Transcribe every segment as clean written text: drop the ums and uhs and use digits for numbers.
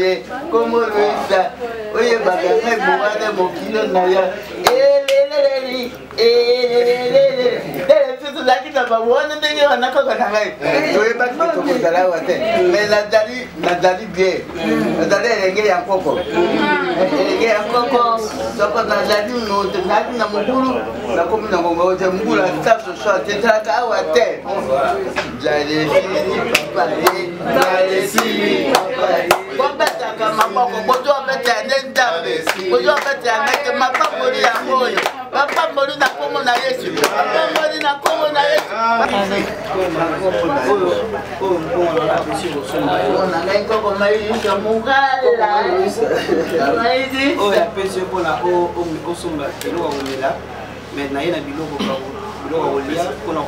ye comme Louisa oye baganga bongana mokino na ya lakita babona ndenge wanakaka na ngai toyeba tokozala wa te mais nazali bien nazali elenge ya nkoko elenge ya nkoko soko nazali nozali na mokulu nakomi na ngongo ote mokulu asaso so atetalaka awa te jalesili papaye jalesili papaye kobetaka maboko bozobeta nendambe bozobeta mete mapamboli yango oyo bapamboli na kombo na Yesu bapamboli na kombo na Yesu ngai nkoko maisha mugala maisi oyo apesi mpona osomba biloko komela me na ye na biloko kolia mpona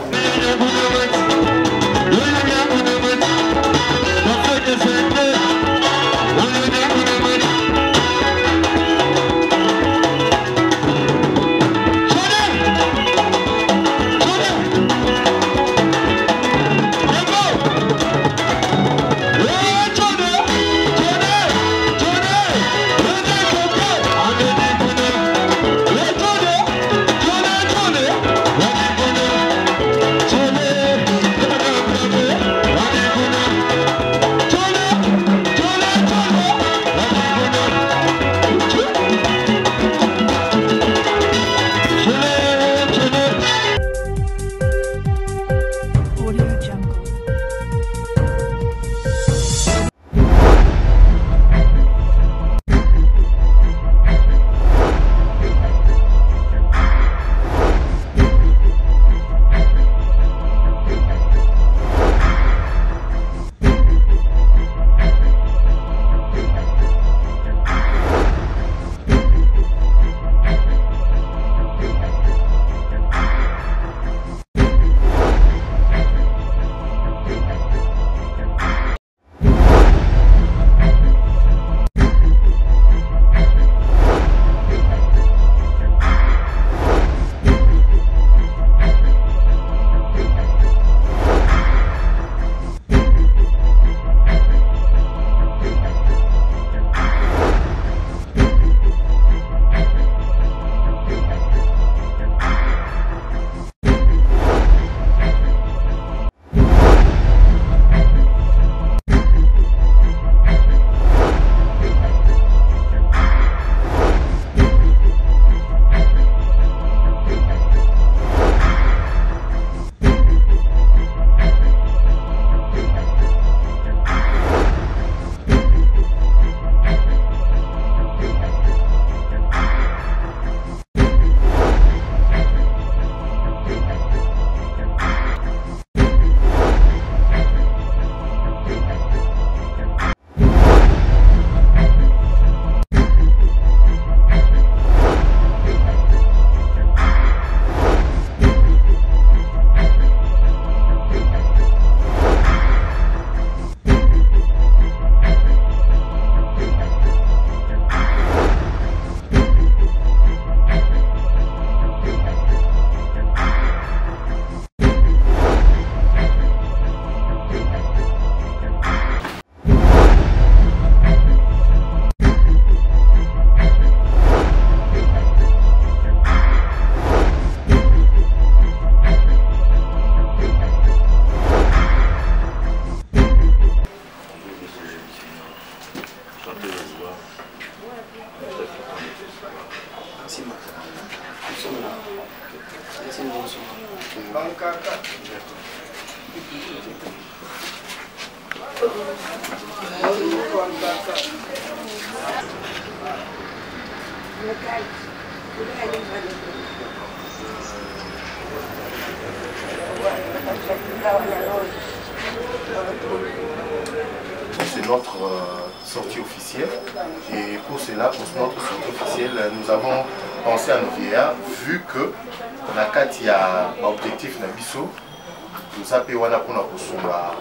C'est notre sortie officielle et pour cela, pour notre sortie officielle, nous avons pensé à nos vieillards vu que il y a un objectif na biso nous appelons wana pona kosomba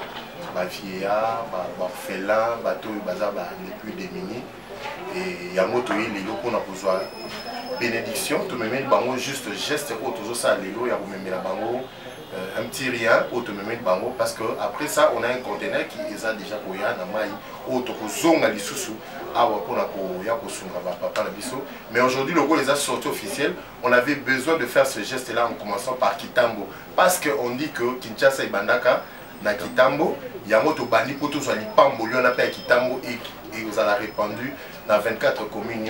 ba vieillards, ba orphelins, bato baza ba les plus démunis et yango to lelo pona kozwa bénédiction to memeli bango juste geste ko tozo sa lelo ya komemela bango un petit rien autonomie de bango parce que après ça on a un conteneur qui est déjà koya na mai auto kozonga lisusu awa pona ko ya kosunga ba papa na biso. Mais aujourd'hui le rôle les a sortis officiels, on avait besoin de faire ce geste là en commençant par Kitambo parce que on dit que Kinshasa et Bandaka na Kitambo yango to bandi poto so lipambo liona pa Kitambo et vous a répandu dans 24 communes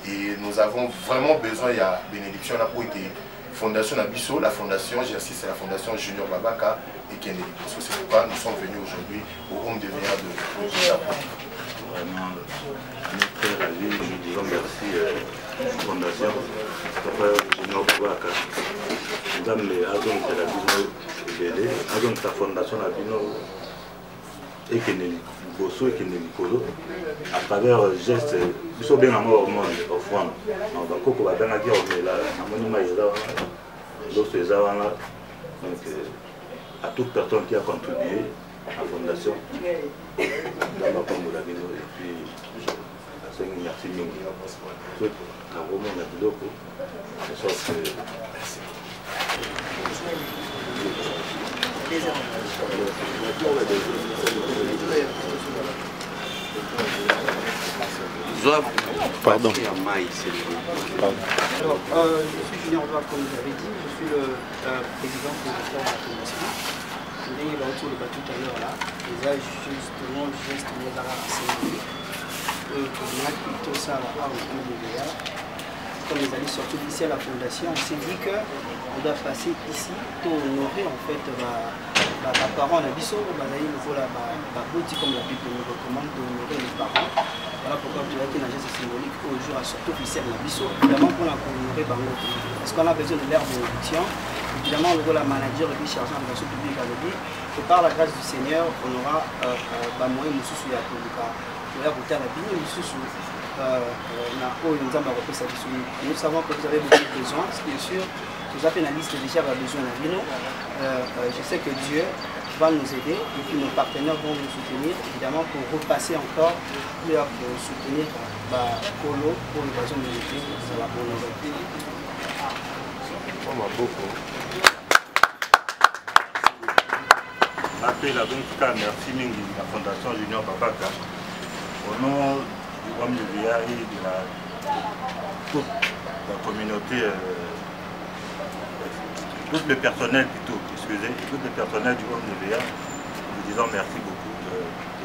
et nous avons vraiment besoin il y a bénédiction là pour été Fondation Nabiso, la fondation, j'insiste, c'est la fondation Junior Babaka et Kennedy. C'est pourquoi nous sommes venus aujourd'hui au home de VR de Japon. Vraiment, très ravi, nous disons merci à la fondation Junior Babaka. Nous avons les agents de la Bino, les agents de la fondation Nabino et Kennedy. Bosso et Kennedy Kolo, à travers geste, ils sont bien à mort au monde, offrande. On va beaucoup à bien à dire, mais là, à mon image, d'autres donc à toute personne qui a contribué à la fondation, d'abord comme vous l'avez dit, et puis merci Mingi. Tout à Romain Nabiloko, de sorte que. Pardon. Alors, je suis Julien Andois, comme vous l'avez dit, je suis le président de la fondation. Je viens de retour le tout à l'heure là. Les âges justement, geste de la race. On a plutôt ça là, comme les années sorties officielles à la fondation, on s'est dit qu'on doit passer ici pour honorer en fait les parents de Bisso, comme la Bible nous recommande d'honorer les parents. Voilà pourquoi tu vois qu'il y a un geste symbolique au jour à sortie officielle de Bisso, évidemment pour honorer Bango. Parce qu'on a besoin de l'air bénédiction. Évidemment, le rôle de manager et chargé de l'action publique a dit que par la grâce du Seigneur, on aura moyen de soucier à tout le cas. Nous savons que vous avez beaucoup de besoins, bien sûr. Vous avez une liste déjà de besoins à Vino. Je sais que Dieu va nous aider et puis nos partenaires vont nous soutenir, évidemment, pour repasser encore, pour soutenir Polo pour l'évasion de l'été. Ça va pour nous aider. Merci Mingi, la Fondation Junior Babaka. Au nom du Rome de VA et de toute la communauté, tout le personnel plutôt, excusez, tout le personnel du Rome de VA, nous disons merci beaucoup, que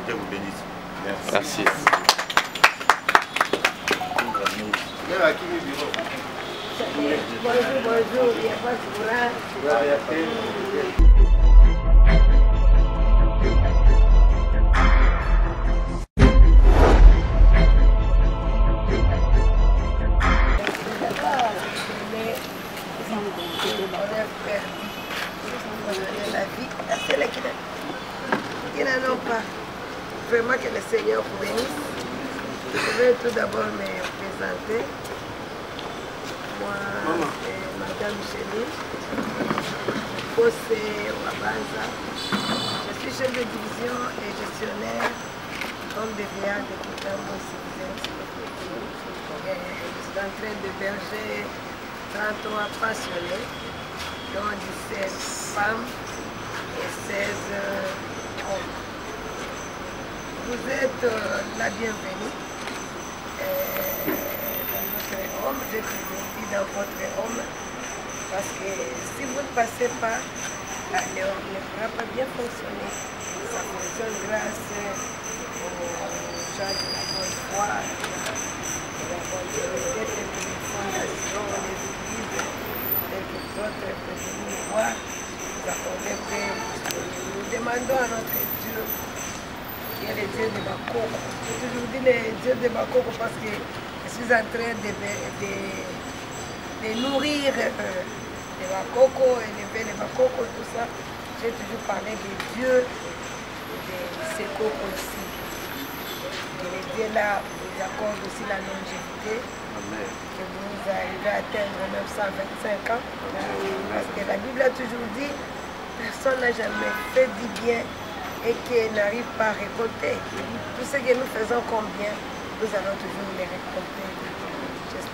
Dieu vous bénisse. Merci. Vraiment que le Seigneur vous bénisse. Je vais tout d'abord me présenter. Moi, c'est Madame Chélie, José Wabanza. Je suis chef de division et gestionnaire comme DVA de Kitambo Civil. Je suis en train de berger 33 passionnés, dont 17 femmes et 16 hommes. Vous êtes la bienvenue dans notre homme, je vous dis dans votre homme, parce que si vous ne passez pas, le homme ne pourra pas bien fonctionner. Ça fonctionne grâce aux gens de la bonne foi, de la bonne vérité, les fondations, les églises, et les autres venus nous voir, nous accorder paix. Nous demandons à notre Dieu. Il y a les dieux de Bakoko. J'ai toujours dit les dieux de Bakoko parce que je suis en train de nourrir les Bakoko, élever les Bakoko, tout ça. J'ai toujours parlé des dieux de Sekoko aussi. Et les dieux là vous accordent aussi la longévité. Amen. Que vous arrivez à atteindre même 125 ans. Parce que la Bible a toujours dit, personne n'a jamais fait du bien et qui n'arrive pas à récolter. Tout ce que nous faisons comme bien, nous allons toujours les récolter.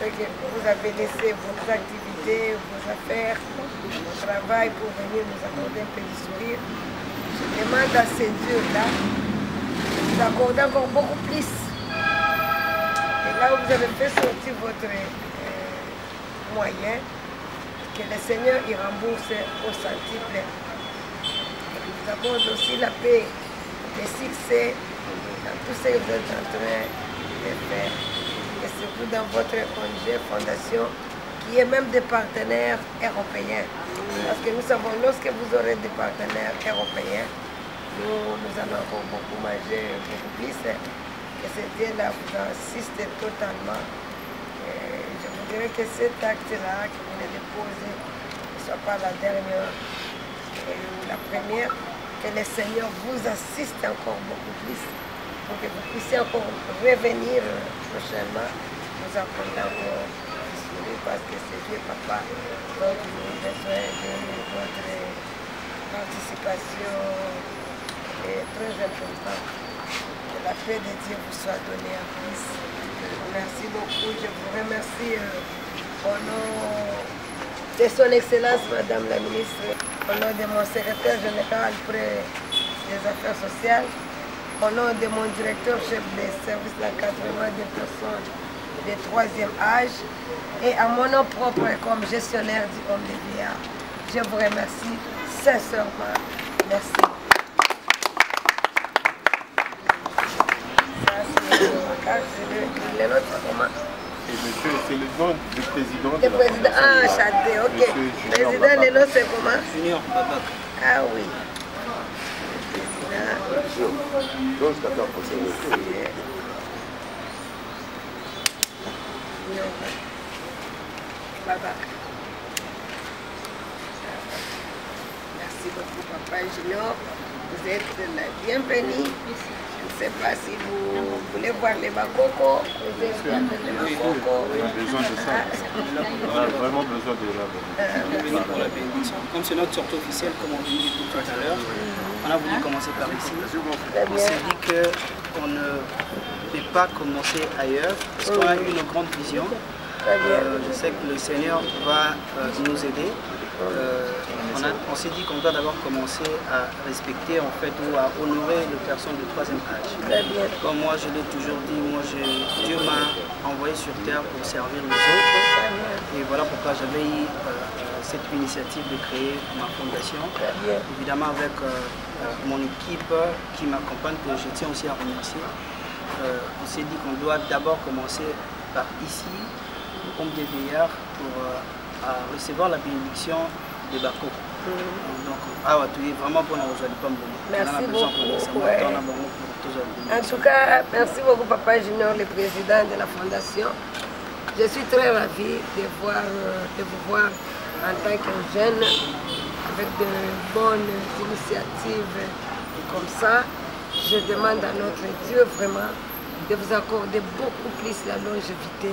fait que vous avez laissé vos activités, vos affaires, vos travail pour venir nous accorder un peu de sourire. Je demande à ces dieux-là de vous accorder encore beaucoup plus. Et là où vous avez fait sortir votre moyen, que le Seigneur y rembourse au centuple. Et qu'il vous accorde aussi la paix, le succès dans tout ce que vous êtes en train de faire. Et surtout dans votre ONG Fondation, qui est même des partenaires européens. Parce que nous savons, lorsque vous aurez des partenaires européens, nous allons encore beaucoup manger beaucoup plus. Et ce Dieu-là vous assiste totalement. Et je vous dirais que cet acte-là que vous venez de poser ne soit pas la dernière ou la première, que le Seigneur vous assiste encore beaucoup plus pour que vous puissiez encore revenir prochainement, nous accorder encore du sourire parce que c'est Dieu, Papa, donc nous avons besoin de votre participation est très importante. Que la paix de Dieu vous soit donnée en plus. Merci beaucoup. Je vous remercie au nom de son Excellence, Madame la Ministre, au nom de mon secrétaire général près des Affaires sociales, au nom de mon directeur chef des services d'encadrement des personnes de 3e âge et à mon nom propre comme gestionnaire du Homme des Vieillards. Je vous remercie sincèrement. Merci. Le nôtre, comment? Et monsieur, c'est le nom du président. Le président, ah, chanté, ok. Président, le nom c'est comment? Junior Babak. Ah oui. Donc, c'est d'accord pour ça. Babak. Merci beaucoup, Papa Junior. Vous êtes la bienvenue. Je ne sais pas si vous voulez voir les bakoko. Vous êtes les bakoko. On a besoin de ça. On a vraiment besoin de Bienvenue pour la bénédiction. Comme c'est notre sortie officielle, comme on dit tout à l'heure, on a voulu commencer par ici. On s'est dit qu'on ne peut pas commencer ailleurs, parce qu'on a une grande vision. Je sais que le Seigneur va nous aider. On s'est dit qu'on doit d'abord commencer à respecter en fait ou à honorer les personnes de 3e âge. Comme moi je l'ai toujours dit, Dieu m'a envoyé sur terre pour servir les autres. Et voilà pourquoi j'avais eu cette initiative de créer ma fondation. Évidemment avec mon équipe qui m'accompagne, que je tiens aussi à remercier. On s'est dit qu'on doit d'abord commencer par ici, au Homme des Vieillards, pour recevoir la bénédiction des Bako. Donc, tu es vraiment bon à rejoindre. Merci beaucoup. Ouais. En tout cas, merci beaucoup, Papa Junior, le président de la Fondation. Je suis très ravie de vous voir en tant que jeune, avec de bonnes initiatives comme ça. Je demande à notre Dieu vraiment de vous accorder beaucoup plus la longévité,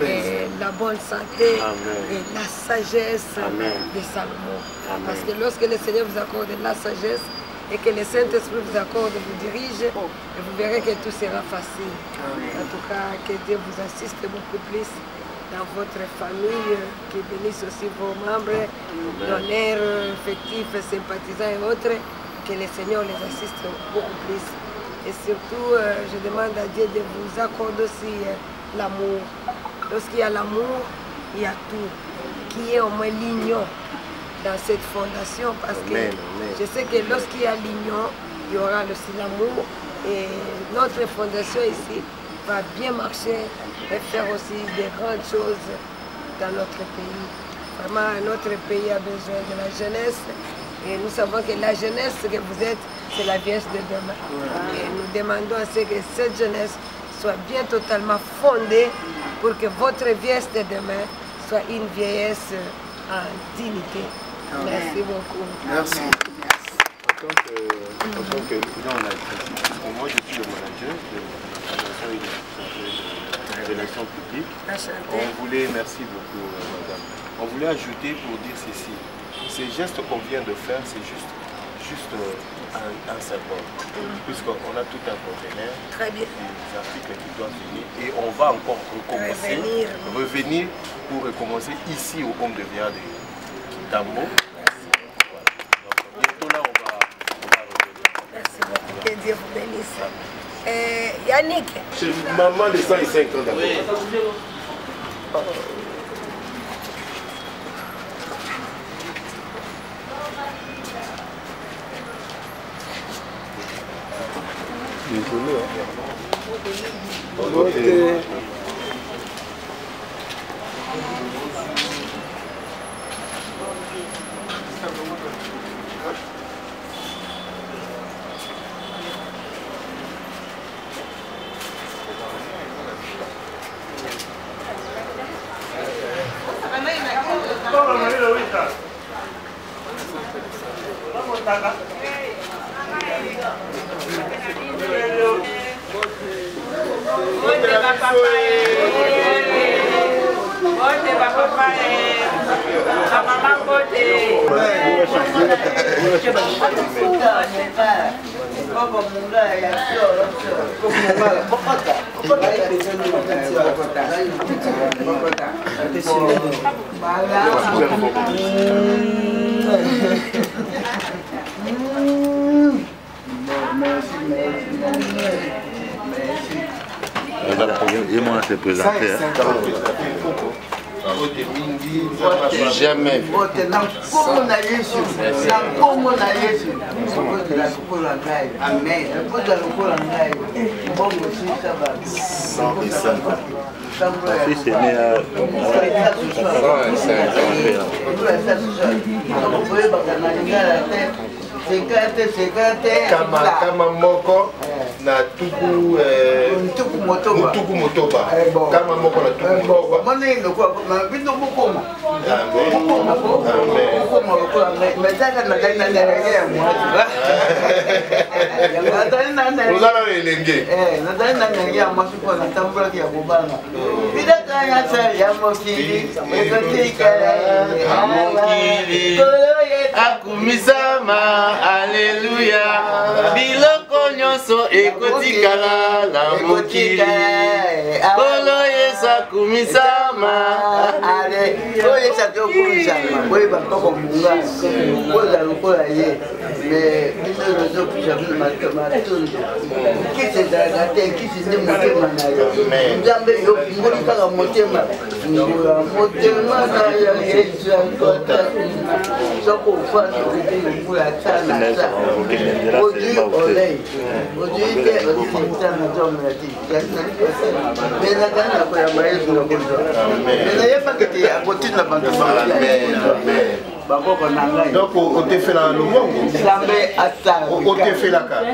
et la bonne santé. Amen. Et la sagesse. Amen. De Salomon. Amen. Parce que lorsque le Seigneur vous accorde la sagesse et que le Saint-Esprit vous accorde, vous dirige, et vous verrez que tout sera facile. Amen. En tout cas, que Dieu vous assiste beaucoup plus dans votre famille, qui bénisse aussi vos membres, donneurs, effectifs, sympathisants et autres, que le Seigneur les assiste beaucoup plus. Et surtout, je demande à Dieu de vous accorder aussi l'amour. Lorsqu'il y a l'amour, il y a tout. Qui est au moins l'union dans cette fondation. Parce que je sais que lorsqu'il y a l'union, il y aura aussi l'amour. Et notre fondation ici va bien marcher et faire aussi de grandes choses dans notre pays. Vraiment, notre pays a besoin de la jeunesse. Et nous savons que la jeunesse que vous êtes, c'est la vieillesse de demain. Et nous demandons à ce que cette jeunesse soit bien totalement fondée pour que votre vieillesse de demain soit une vieillesse en dignité. Merci beaucoup. Merci. En tant que moi je suis le manager de la Fondation de Relations publiques. On voulait, merci beaucoup madame, on voulait ajouter pour dire ceci. Ces gestes qu'on vient de faire, c'est juste juste un symbole. Puisqu'on a tout un conteneur. Très bien. Des articles qui doivent venir. Et on va encore recommencer. Revenir pour recommencer ici au Homme de Véa de Kitambo. Bientôt là, on va revenir. Merci beaucoup. Que Dieu vous bénisse. Yannick. C'est maman de 105 ans d'abord. Oui. Et moi, c'est présenté. Jamais. Mon fils est né à 85. Kama moko na tuku motoba. Kama moko na tuku motoba. Akumisama, alléluia. Biloko nyonso ekotikala na mokili. Kolo Yesu akumisama. Ale, Yesu akumisama. Boye bakoko munga. Koza lokola ye. Mais biso lozo kushabu matondo. Kisi daragate, kisi ne motema na yo. Nzambe yo ngoli kaka motema. Ngula motema na yo Yesu akota. Soko ufasi kuti ngula sana sana. Oji olei. Oji ke oji sana zomati. Yasna kosa. Bena kana kwa Yesu na kondo. Bena yepa kiti akotina bantu. Amen. Donc, on te fait la lobongo. On te fait la carte.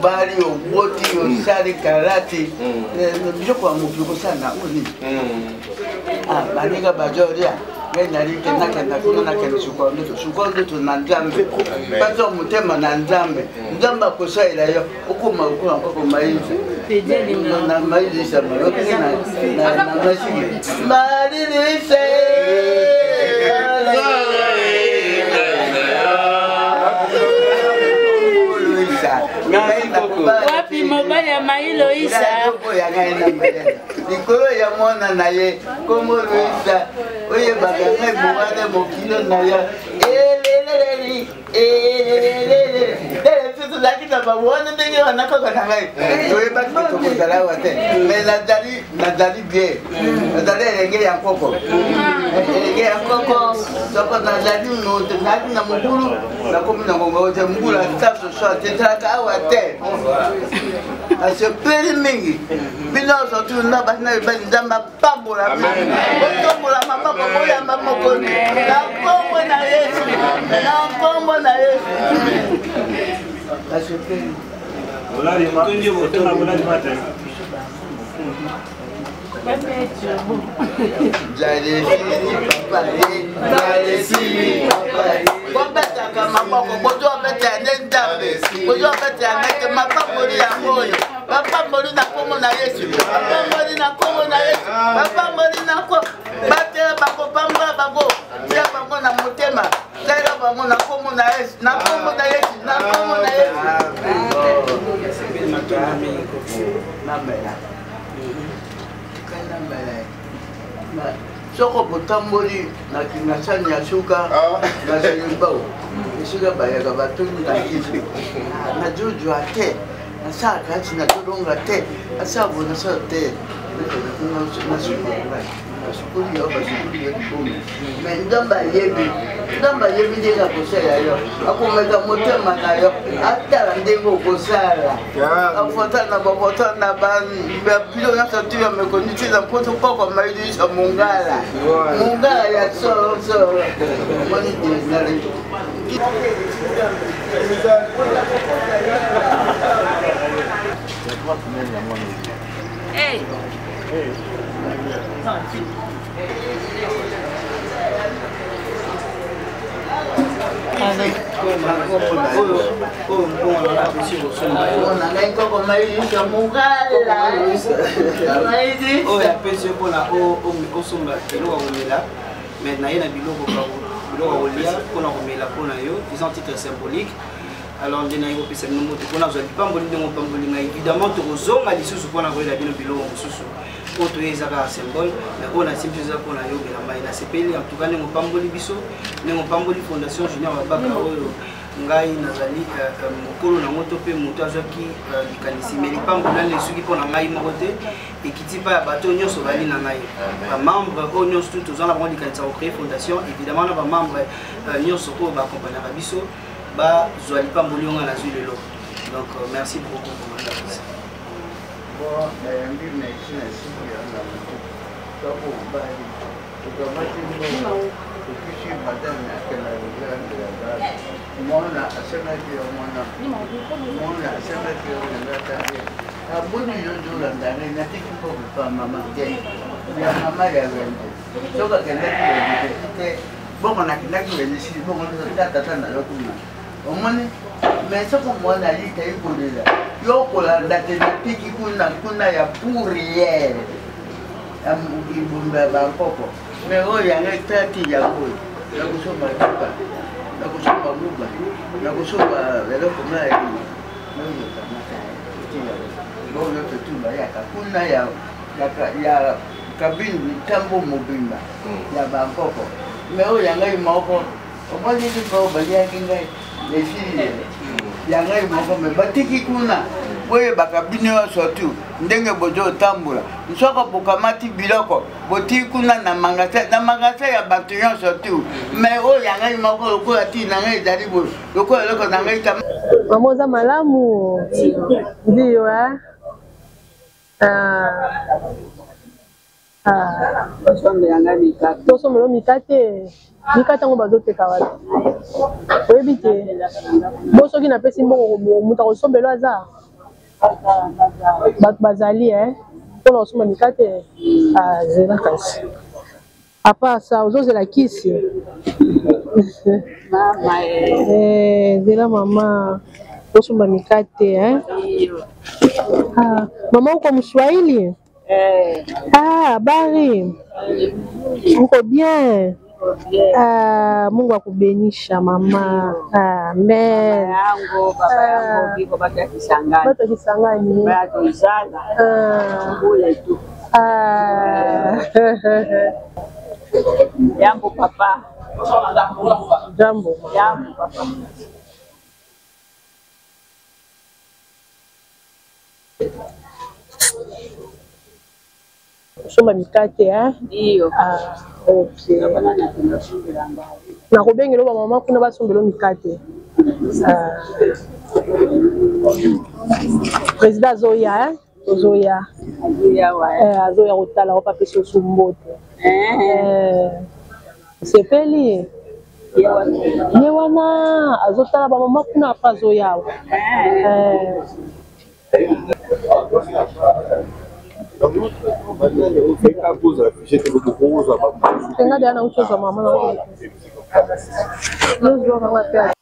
Bali oboti osali karate. Bijoko amupiko sana uni. Baninga bajoria. Ngenalike nakenda kuna nakenda shukwando na Nzambe. Bazo mutema na Nzambe. Nzamba kosaila yo ukuma nkoko maize. Na maize sama na maize. Marilise. Wapi mobile ya Mailo Isa? Nikolo ya mwana na ye komo Luisa oye baganga mwana mokilo na ya tout là qui t'a pas voir ndenge wanako kana ngai oye ba ko kala wate mais nadali bien nadali elenge ya nkoko elenge ya nkoko soko nadali no nadali na mukulu na komi na ngongo oje mukulu atafso so tetraka wate ase peri mingi bino so tu na ba na ba nzamba pambola pambola mama boya mama ko na kombo na Yesu na kombo na Yesu Olari makunje botona olari mate. Papa na komo na Yesu, na komo na Yesu, na komo na Yesu. Soko botamboli na kinasani ya suka na zelimbao. Suka bayaga batuni na kifi. Na juju ate. Na saka ati na tolonga te. Asabu na sa te. Na sukuli yo basukuli yo kumi. Me ndamba yebi deka kosala yo. Akomeka motema na yo. Atala ndengo kosala. Afota na babota na ban pilo na satu ya mekoniti na poto poko maidi sa mungala. Mungala ya so. Moni de na le. Hey. Alors, on a évidemment, auto ezaka symbole mais on a simple ça pour na yo la maina sepeli en tout cas ngo pamboli biso ngo pamboli fondation junior babaka oyo ngai nazali mokolo na moto pe moto azaki likanisi mais lipambola le suki pona ngai mokote ekiti pa bato nyonso bali na ngai ba membre o nyonso tout aux la likanisa au créer fondation évidemment na ba membre nyonso ko ba accompagner biso ba zo lipamboli nga na zui lelo donc merci beaucoup pour la visite. Bon, mbi na china sisi ya na sababu bali tukamati ngo tukishi madam na kana ngara mwana asema pia mwana asema pia ngata abuni yodola ndani na tikipo kwa mama jai ya mama ya wende soka kenda kile bongo na kinaki wende si bongo tata tana lokuna omone mais soko mwana alita ikolela yokola ndate tiki kuna ya pourrière ibumba ba popo mais oyo yanga tati yango na kusoma tuka na kusoma muba na kusoma lelo kuna ya ndio kama ngoyo tutumba ya kuna ya kabini tambo mobimba ya ba popo mais oyo yanga imoko omoni ko balia kinga les filles yanga imoko me batiki kuna boye bakabine wa sotu ndenge bojo tambula nsoko bokamati biloko boti kuna na mangasa ya batunyo sotu me o yanga imoko ko ati na ngai dali bo loko na ngai tam mamoza malamu ndio tosomelo mikate ngo bazoteka wapi oyebi te bo soki napesi mbongo moto akosombelo aza bato bazali mpona kosomba mikate azela kasi apa sa ozozela kisi zela mama osomba mikate mama uko mswahili habari uko bien Mungu akubenisha mama. Amen. Bato Kisangani. Jambo papa. Jambo. Jambo papa. Somba mikate Ndio. Okay. Nakubengela ba mama kuna basombelo mikate. President Zoya Zoya Zoya kotala ko papeso sumbote. Sepeli ye wana azotala ba mama kuna pa Zoya. Tenga dia na uchoza mama na wewe. Ndio kama pia.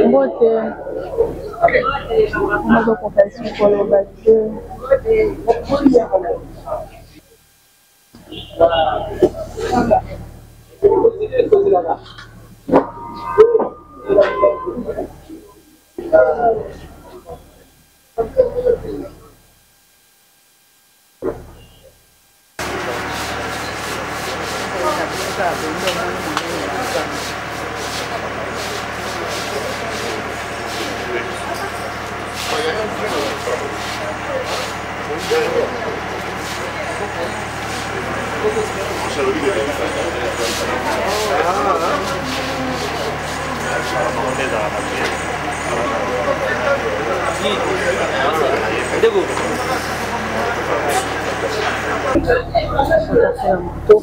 Mbote. Mazo kwa kasi kwa lobaje.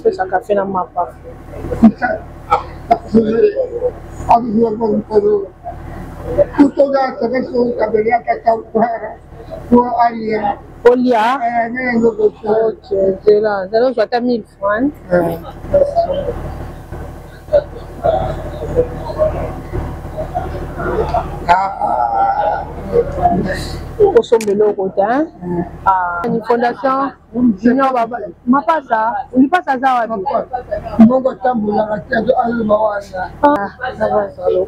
Essa café na mapa. Olha. Ok, c'est là. Alors, je vais 1000 francs. Au sommet de l'eau, une fondation Junior Baba. Ma pas ça. On dit pas ça, ça va. Ça va, ça va.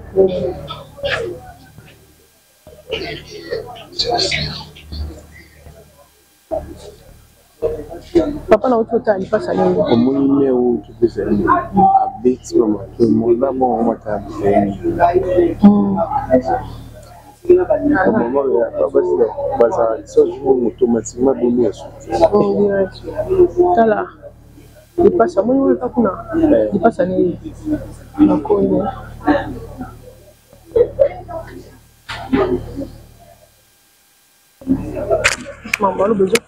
Papa na autre temps, il passe à l'eau. Comment il est où tu peux faire avec tout le monde là, bon, on va t'appeler. Automatiquement donné là il passe à mon il passe à la colle maman le besoin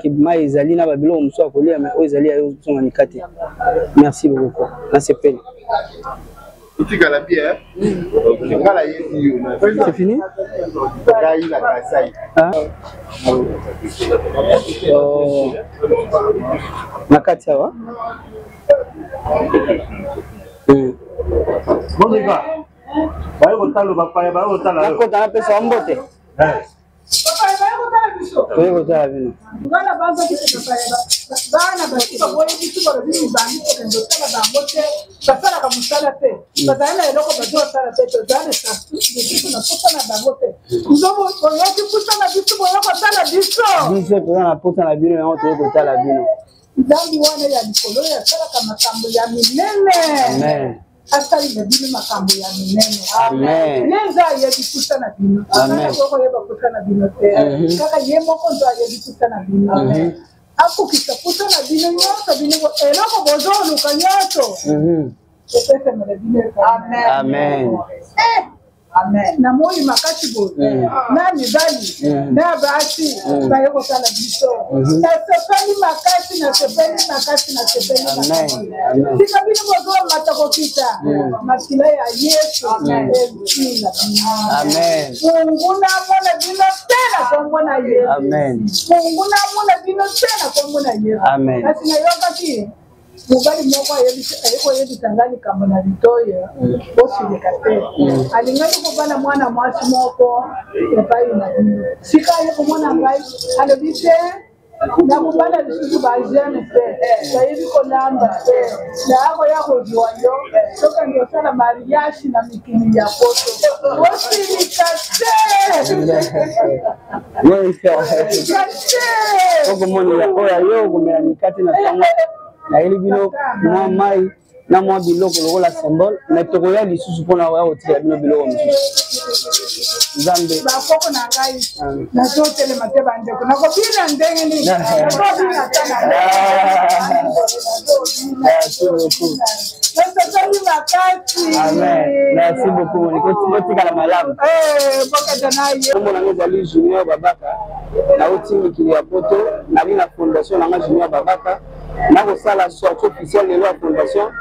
Kibma ezali na babilo muso akolia mais ezali ayo songa nikate. Merci beaucoup. Là c'est peine. C'est fini? Nakati awa? Bon les gars, baye kotalo bapaya baye kotala. Nakota na pesa mbote. Oye kotala bino. Bana banza kitapaya. Bana basi baboye kitubara bino bandi kendo tala bangote. Basala kamusala te. Basala eloko bazo sala te tozane sa. Biso na posa na bangote. Ndomo oyoki posa na biso boyoko sala biso. Biso tozana posa na bino yango toye kotala bino. Zambi wana ya likolo ya sala kama makambo ya minene. Amen. Asali na bino makambo ya minene. Amen. Neza ya bikusa na bino. Amen. Koko yeba kusa na bino te. Kaka yemo konto ya bikusa na bino. Amen. Ako kisa kusa na bino nyoto bino eloko bozo luka nyoto. Epese mele bino. Amen. Amen. Amen. Na moi makati bo. Na mibali. Na basi. Ba yoko sala biso. Na sepeli makati na sepeli makati na sepeli makati. Amen. Sikabini bozo matako kita. Masila ya Yesu. Amen. Amen. Mungu na mwana bino tena kwa mwana Yesu. Amen. Mungu na mwana bino tena kwa mwana Yesu. Amen. Kasi na yoka ki mubali moko ayeko yebi tangani kama na litoya bosi lekate alingani kubana mwana mwasi moko epai na bino sika yeko mwana ngai alobite na kubana bisusu bajene pe yebi kolamba pe na ako yako jiwanyo soka ndio sana mariashi na mikini ya poto bosi lekate Koko moni ya oya yo kumela nikati na tango na ili bino na mai na mwa biloko lokola symbole na tokoya lisusu pona wa otira bino biloko misusu Zambe ba koko na ngai na zote le mateba ndeko na kopina ndenge ni na kopina sana Amen. Merci beaucoup. Nikoti kala malamu. Boka janaye. Kombo na ngezali Junior Babaka. Na otimi kili ya poto na bina fondation na Junior Babaka. Na ko sala sortie officielle de la fondation.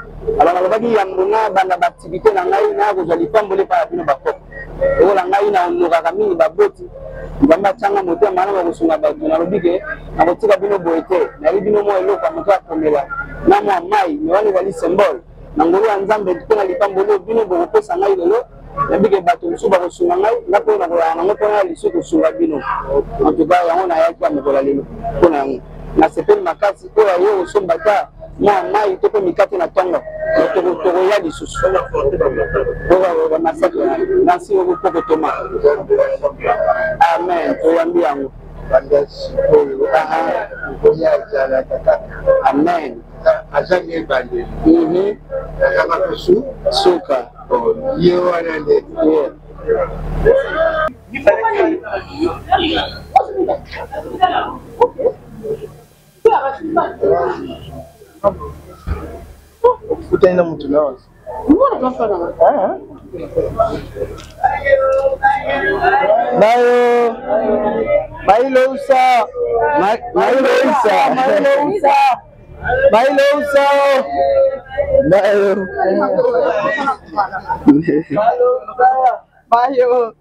Alors na lobaki ya mona banda ba activité na ngai na ko jali pambole pa bino bakoko. Eko la ngai na onoka kamini baboti. Bamba changa moto mana ba kusunga ba na lobike na kotika bino boete. Na bino mo eloko moto akomela. Na mo mai ni wale wali symbole. Na ngolo ya Nzambe tuna lipambolo bino bokosa ngai lelo nabike bato musuba kosunga ngai ngapo na koya na ngoto na lisu kosunga bino en tout cas yango na yaki ya mokola lelo pona yango na sepeli makasi oyo yo osombata moi mai to ko mikate na tongo to ya lisusu wa massacre merci beaucoup pour Thomas amen to yambi yango amen azangi bande suka yo wana nde Utaenda mtu nao. Bayo Bailousa Bailousa Bayo Bailousa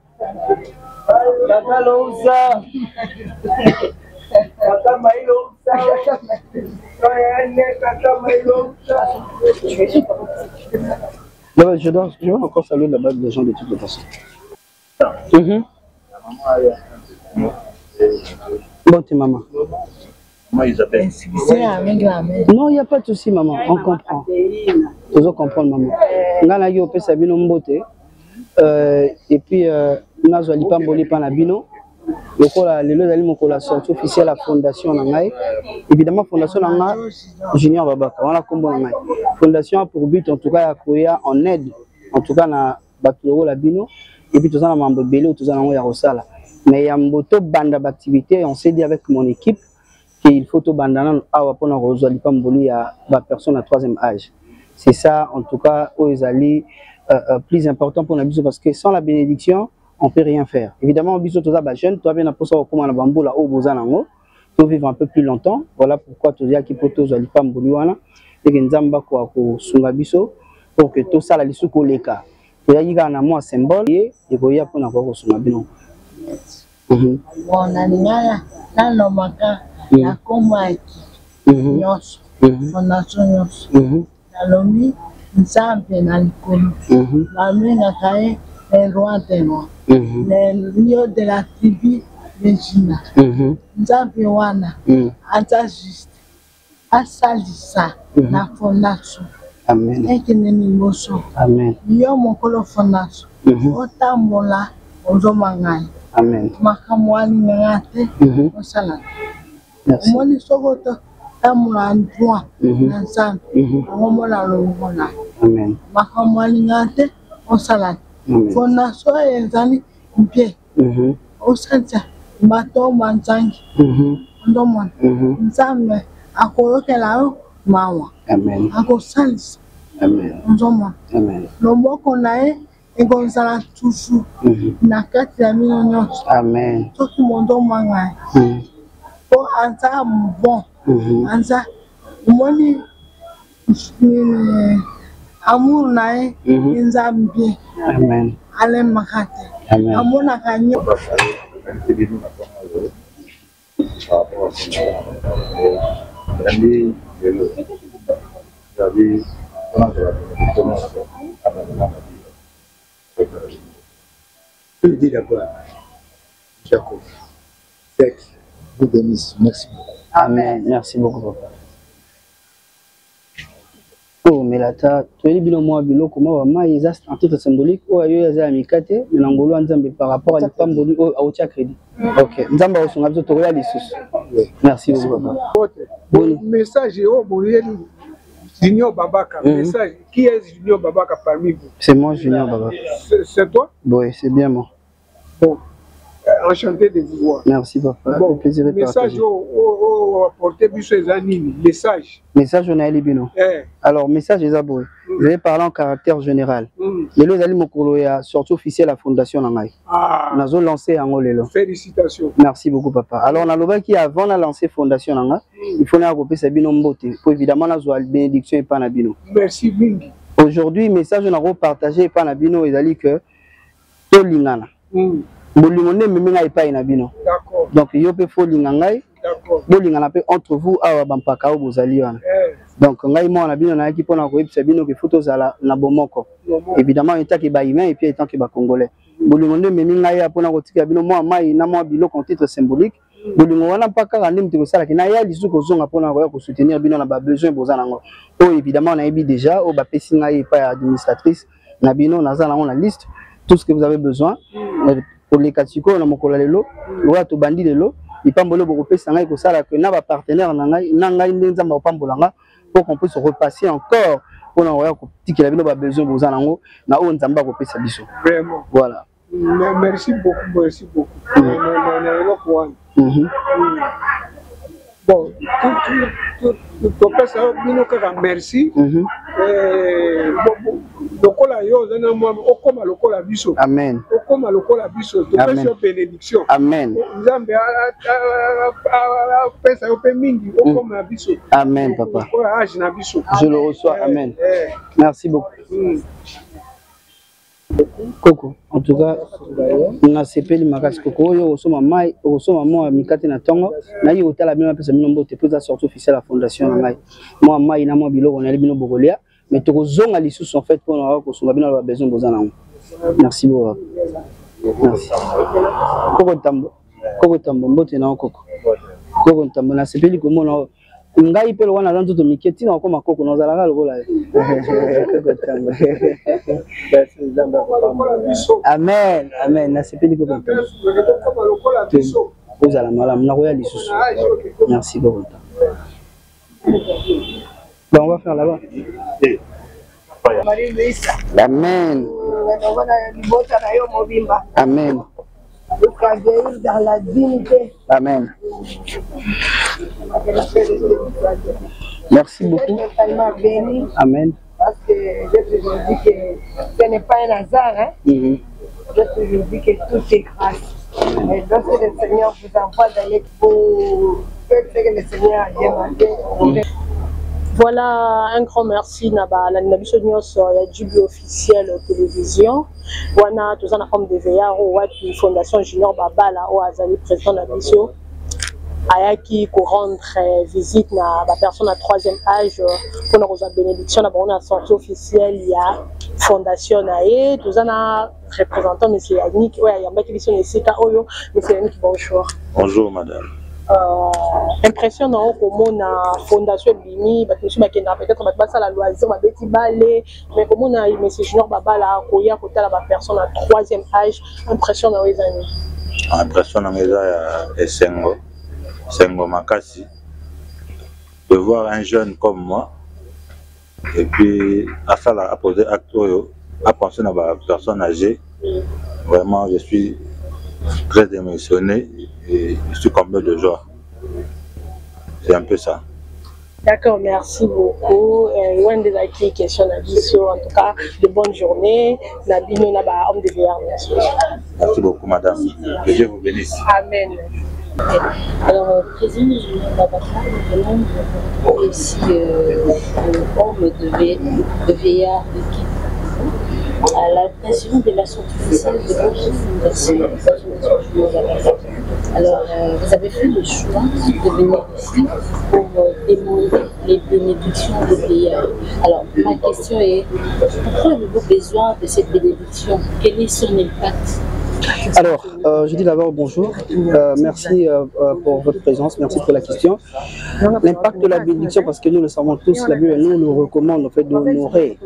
je vais encore saluer la base des gens de toutes les façons. Bon, t'es maman. Moi, Isabelle. Non, il n'y a pas de souci, maman. On comprend. Tu dois comprendre, maman. Ngana yo pe sabino mbote. Et puis, nazo alipa mboli pa na bino. Lokola lelo dali mokola sortie officielle à fondation nangai. Évidemment fondation nanga Junior Babaka. On a combo nangai. Fondation a pour but en tout cas à courir en aide en tout cas na baturo la bino et puis tout ça na mambo belé tout ça nango ya rosala. Mais ya mboto banda d'activité on s'est dit avec mon équipe qu'il faut to bandana awa pona rozali pa mboli ya ba personne à 3e âge. C'est ça en tout cas aux ali plus important pour nous parce que sans la bénédiction on peut rien faire. Évidemment, biso toza ba jeune, toi bien pour ça comment na bambola au bozanango, tu vivre un peu plus longtemps. Voilà pourquoi tu dis qu'il faut toza lipa mboli wana et que nzamba ko sunga biso pour que tout ça la lisuko leka. Tu y a na moi symbole et ko ya pona ko sunga bino. On a ngala na no maka na komaki. Nyos. On a nyos. Na lomi nzambe na likolo. Na menga kae les rois des noirs, les lieux de la tribu de Gina. Nzambe wana, anta juste, asalisa na fondation. Amen. Ekineni moso. Amen. Yo mokolo fondation. Otambola ozomangai. Amen. Makamwani ngate osala. Moni sogoto tamula ndwa na nzambe. Ngomona longona. Amen. Makamwani ngate osala. Fondation ezali bien. Osanta bato manzangi. Ndomona. Nzambe akoyokela mawa. Amen. Akosalisa. Amen. Ndomona. Amen. Loboko nae egonzala toujours na kati ya mino nyonso. Amen. Soki mondo manga. Po anza bon. Anza moni amour nae nzambe. Amen. Ale makate. Amen. Amona kanyo. Je le dis d'abord, Jacob, vous bénisse, merci beaucoup. Amen, merci beaucoup, papa. Oh, mais là, tu as dit que moi, comment il y a un titre symbolique ou il y a un mikate, mais l'angolo en par rapport à l'ipamboli ou à autre crédit. Ok, nous avons besoin de trouver les sous. Merci beaucoup, papa. Bon message au Junior Babaka. Message. Qui est Junior Babaka parmi vous? C'est moi, Junior Babaka. C'est toi? Oui, c'est bien moi. Bon, enchanté de vous voir. Merci, papa. Bon, plaisir de message au apporter message. Message on a libino. Alors, message des abonnés. Je vais parler en caractère général. Les lois d'aller mokolo ya sortie officielle à la fondation Nangai. On a lancé en Olelo. Félicitations. Merci beaucoup, papa. Alors, on a le qui avant de lancer fondation Nangai, il faut regrouper sa bino mbote. Pour évidemment la bénédiction et pas na bino. Merci Bingi. Aujourd'hui, message on a repartagé pas na bino et d'aller que to lingana. Bolingonde meminga et pas na bino. D'accord. Donc yo pe fo lingangai. D'accord. Bolingana pe entre vous awa bampaka o bozali wana. Donc ngai mo na bino na ki pona ko yebisa bino ke photos za na bomoko. Évidemment état ki ba humain et puis état ki ba congolais. Bolingonde meminga ya pona ko tika bino mo mai na mo bilo en titre symbolique bolingo wana pas kaka ndem te kosala na ya lisu kozonga pona ko soutenir bino na ba besoin bozana ngo o évidemment na yebi déjà o ba pesi ngai pa administratrice na bino naza na liste tout ce que vous avez besoin pour les katiko na mokola lelo wa to bandi lelo ipambolo boko pesa ngai kosala que na ba partenaire na ngai nzamba opambolanga pour qu'on puisse repasser encore pour na ko tikela bino ba besoin bozana ngo na o nzamba ko pesa biso vraiment voilà. Merci beaucoup. Bon, tout ça, merci. Lokola yo zana mwa okoma lokola biso. Amen. Okoma lokola biso. To pesa bénédiction. Amen. Nzambe pesa yo pe mingi okoma biso. Amen papa. Je le reçois. Amen. Merci beaucoup. Coco, en tout cas, on a sepeli makasi Coco, yo osoma mai, osoma moi mikate na tongo, na yo otala bino pesa bino mbote pour ça sortir officiel la fondation na mai. Moi mai na moi biloko na bino bogolia, mais to zonga lisusu en fait pour na ko songa bino ba besoin bozana. Merci beaucoup. Merci. Coco tambo mbote na Coco. Coco tambo na sepeli ko mona ngai pe wana zantu to miketi na ko makoko na zalaka lokola. Amen, amen. Na sepeli ko tambo. Vous allez malam na roya lisusu. Merci beaucoup. Bon, on va faire là-bas. Amen. Amen. Dans la dignité. Amen. Merci beaucoup. Amen. Parce que j'ai toujours dit que ce n'est pas un hasard. Hein? J'ai toujours dit que tout est grâce. Et lorsque le Seigneur vous envoie d'aller pour faire ce que le Seigneur a demandé. Voilà, un grand merci Naba la Nabiso Nyos Yajibi officiel télévision. Wana tozana homme de veillard ou wapi fondation Junior Babala ou azali président Nabiso. Ayaki ko rendre visite na ba personne à 3e âge pour nous avoir bénédiction na bonne sortie officielle il y a fondation naé tozana représentant monsieur Yannick oya yambaki biso nesika oyo monsieur Yannick bonjour. Bonjour madame. Impression na komona fondation bini batusi bakenda peut-être batasa la loisir ba beti balé mais komona monsieur Junior Babala koya kotala ba personne à 3e âge impression na wezani impression na meza esengo sengo makasi de voir un jeune comme moi et puis à faire à poser acte à penser à la personne âgée. Vraiment je suis très émotionné et je suis comblé de joie. C'est un peu ça. D'accord, merci beaucoup. Loin des acquis, question d'addition. En tout cas, de bonnes journées. Nabino Naba, homme de VR. Merci beaucoup, madame. Que Dieu vous bénisse. Amen. Alors, président Junior Babala, nous venons ici homme de VR à l'occasion de la sortie officielle de votre fondation Junior Babala. Alors, vous avez fait le choix de venir ici pour demander les bénédictions de VR. Alors, ma question est, pourquoi avez-vous besoin de cette bénédiction? Quel est son impact? Alors, je dis d'abord bonjour, merci pour votre présence, merci pour la question. L'impact de la bénédiction, parce que nous le savons tous, la Bible nous recommande en fait d'honorer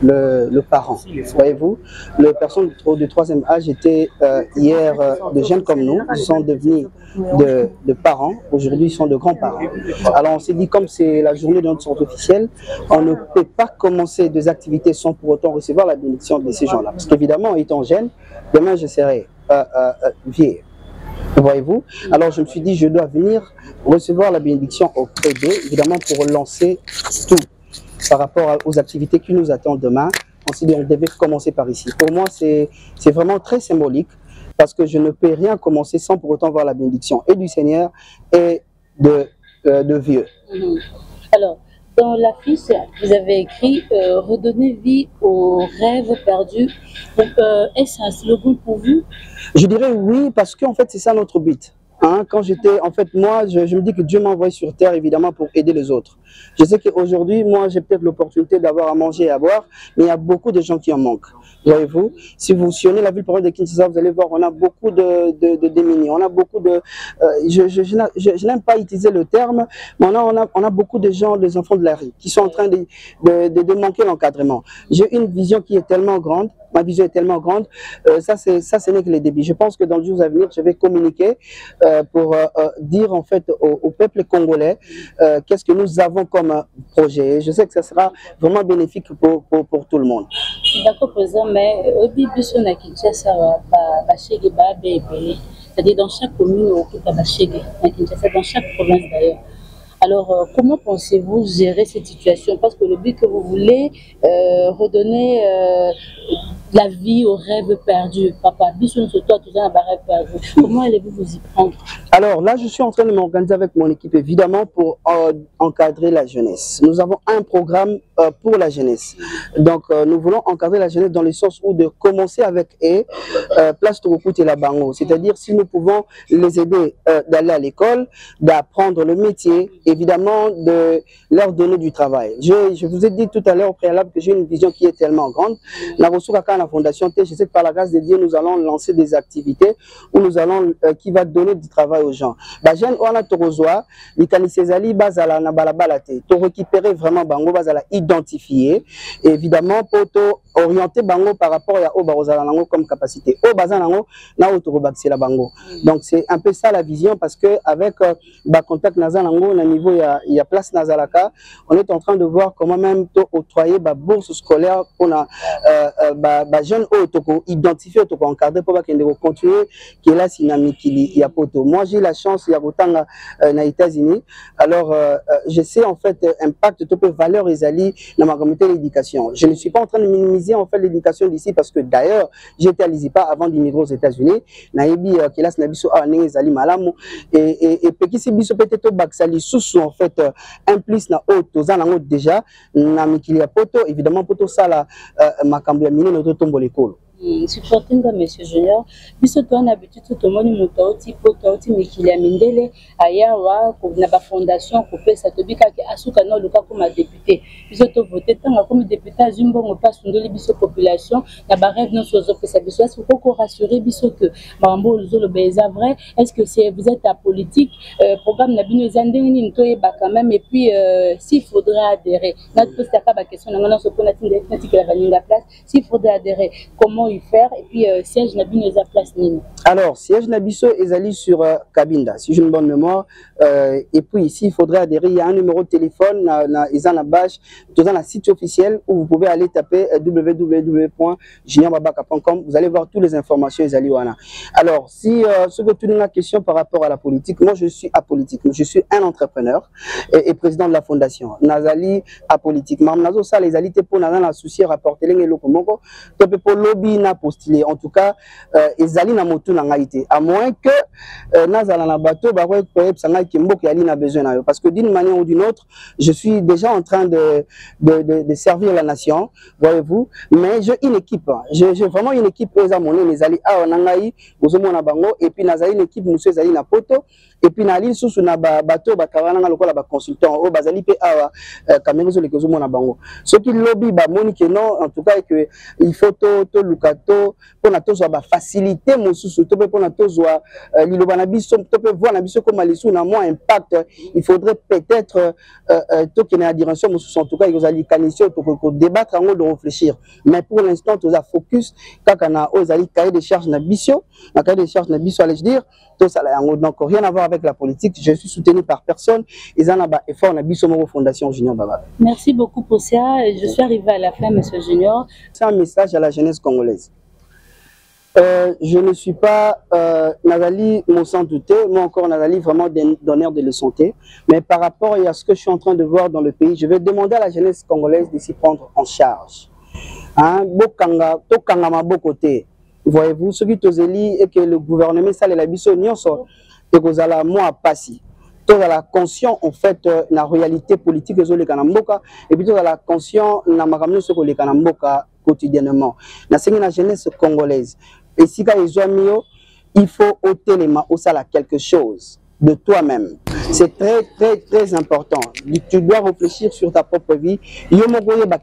le parent. Voyez-vous, les personnes de 3e âge étaient hier de jeunes comme nous, ils sont devenus de parents, aujourd'hui ils sont de grands-parents. Alors on s'est dit, comme c'est la journée de notre sortie officielle, on ne peut pas commencer des activités sans pour autant recevoir la bénédiction de ces gens-là. Parce qu'évidemment, étant jeune, demain je serai vieux. Voyez-vous? Alors je me suis dit, je dois venir recevoir la bénédiction auprès d'eux, évidemment pour lancer tout par rapport aux activités qui nous attendent demain. On s'est dit, on devait commencer par ici. Pour moi, c'est vraiment très symbolique parce que je ne peux rien commencer sans pour autant voir la bénédiction et du Seigneur et de vieux. Alors, dans l'affiche, vous avez écrit redonner vie aux rêves perdus. Donc, est-ce un slogan pour vous? Je dirais oui, parce qu'en fait, c'est ça notre but. Hein, quand j'étais, en fait, moi, je me dis que Dieu m'a envoyé sur terre, évidemment, pour aider les autres. Je sais qu'aujourd'hui, moi, j'ai peut-être l'opportunité d'avoir à manger et à boire, mais il y a beaucoup de gens qui en manquent. Voyez-vous, si vous sillonnez la ville de Kinshasa, vous allez voir, on a beaucoup de démunis, on a beaucoup de... je n'aime pas utiliser le terme, mais on a beaucoup de gens, des enfants de la rue, qui sont en train de manquer l'encadrement. J'ai une vision qui est tellement grande. Ma vision est tellement grande, ça ce n'est que les débuts. Je pense que dans le jour à venir, je vais communiquer pour dire en fait au peuple congolais qu'est-ce que nous avons comme projet. Je sais que ça sera vraiment bénéfique pour tout le monde. D'accord, président, mais au début, on a Kinshasa, c'est-à-dire dans chaque commune, on a Kinshasa, dans chaque province d'ailleurs. Alors, comment pensez-vous gérer cette situation? Parce que le but que vous voulez redonner la vie aux rêves perdus. Papa, comment allez-vous vous y prendre? Alors là, je suis en train de m'organiser avec mon équipe, évidemment, pour encadrer la jeunesse. Nous avons un programme pour la jeunesse. Donc, nous voulons encadrer la jeunesse dans le sens où de commencer avec place Torokut et la Bango. C'est-à-dire, si nous pouvons les aider d'aller à l'école, d'apprendre le métier, évidemment, de leur donner du travail. Je vous ai dit tout à l'heure au préalable que j'ai une vision qui est tellement grande. La Fondation T, je sais que par la grâce de Dieu, nous allons lancer des activités où nous allons, qui va donner du travail aux gens. Jeune, on a Torozoa, l'Italie bazala na balabalate, pour récupérer vraiment Bango, bazala identifier, évidemment, pour orienter Bango par rapport à Obarozala comme capacité. Obazanango, na Otorobaxi la Bango. Donc c'est un peu ça la vision parce que avec contact Nazanango, au niveau il y a place Nazalaka, on est en train de voir comment même octroyer bourse scolaire pour jeunes identifiés, encadrés pour continuer qui est là il y a poto. Moi j'ai la chance il y a autant aux États-Unis. Alors je sais en fait impact de valeur Ezali dans ma communauté d'éducation. Je ne suis pas en train de minimiser en fait l'éducation d'ici parce que d'ailleurs j'étais à l'ISIPA avant d'immigrer aux États-Unis. Naebi kilas nabiso ané Ezali malamu et pekisi biso peut-être baksali sous en fait un plus na auto zanango déjà na mikili ya poto évidemment poto sala makambo ya mine notre tombo l'école. Supporting monsieur Junior, biso to na habitude to moni mutauti potauti mikili ya mindele ayawa ko na ba fondation ko pesa to bika ke asuka na luka comme député. Biso to voter tanga comme député azumbo ngo pas ndoli biso population na ba rêve non sozo pesa biso est-ce qu'on rassurer biso que mambo lozolo beza vrai est-ce que c'est vous êtes à politique programme na bino zandeni nto ba quand même et puis s'il faudrait adhérer notre poste pas ba question na ngana so pona tinde que la baninga place s'il faudrait adhérer comment y faire et puis siège Nabino est à place Nini. Alors siège Nabiso est allé sur Cabinda si j'ai une bonne mémoire et puis ici il faudrait adhérer, il y a un numéro de téléphone ils en a bâche dans un site officiel où vous pouvez aller taper www.juniorbabaka.com, vous allez voir toutes les informations Ezaliwana. Alors si ce que tu as une question par rapport à la politique, moi je suis apolitique, je suis un entrepreneur et président de la fondation Nazali apolitique. Mam nazo ça les alités pour naza na souci rapporter les lokomoko tope pour lobby na postuler en tout cas ezali na motu na ngaité à moins que nazala na bateau ba ko sanga kimboki ali na besoin na yo parce que d'une manière ou d'une autre je suis déjà en train de servir la nation, voyez-vous, mais j'ai une équipe, j'ai vraiment une équipe ezamone les ali a nangai bozomona bango et puis nazali une équipe monsieur ezali na poto et puis na li susu na bateau ba kavana lokola ba consultant o bazali pe awa caméra les kozomona bango ce qui lobby ba moni que non en tout cas que il faut to lukato pour na tozo ba faciliter mosusu to pour na tozo liloba na biso to pe voir na biso comme alisu na moins impact il faudrait peut-être to que na direction mosusu en tout cas ils allient canissio to débattre en de réfléchir mais pour l'instant to za focus kaka na ozali cahier de charge na biso na cahier de charge na biso allez dire tout ça là donc rien à voir avec la politique, je suis soutenu par personne et en a effort na biso moko fondation Junior Baba. Merci beaucoup pour ça, je suis arrivé à la fin monsieur Junior. C'est un message à la jeunesse congolaise. Je ne suis pas Nazali mon sans douter, moi encore Nazali vraiment donneur de leçons, mais par rapport à ce que je suis en train de voir dans le pays, je vais demander à la jeunesse congolaise de s'y prendre en charge. Hein, bokanga tokanga mabokote. Voyez-vous, ce qui est éli et que le gouvernement ça la biso nyonso et que la moi passi. Tout la conscient en fait la réalité politique que les kanamboka et puis tout la conscient na makamno ce que les kanamboka quotidiennement. Na sengi na jeunesse congolaise. Et si ka ezwamio il faut ôter les mains au salaire quelque chose de toi-même. C'est très important. Tu dois réfléchir sur ta propre vie.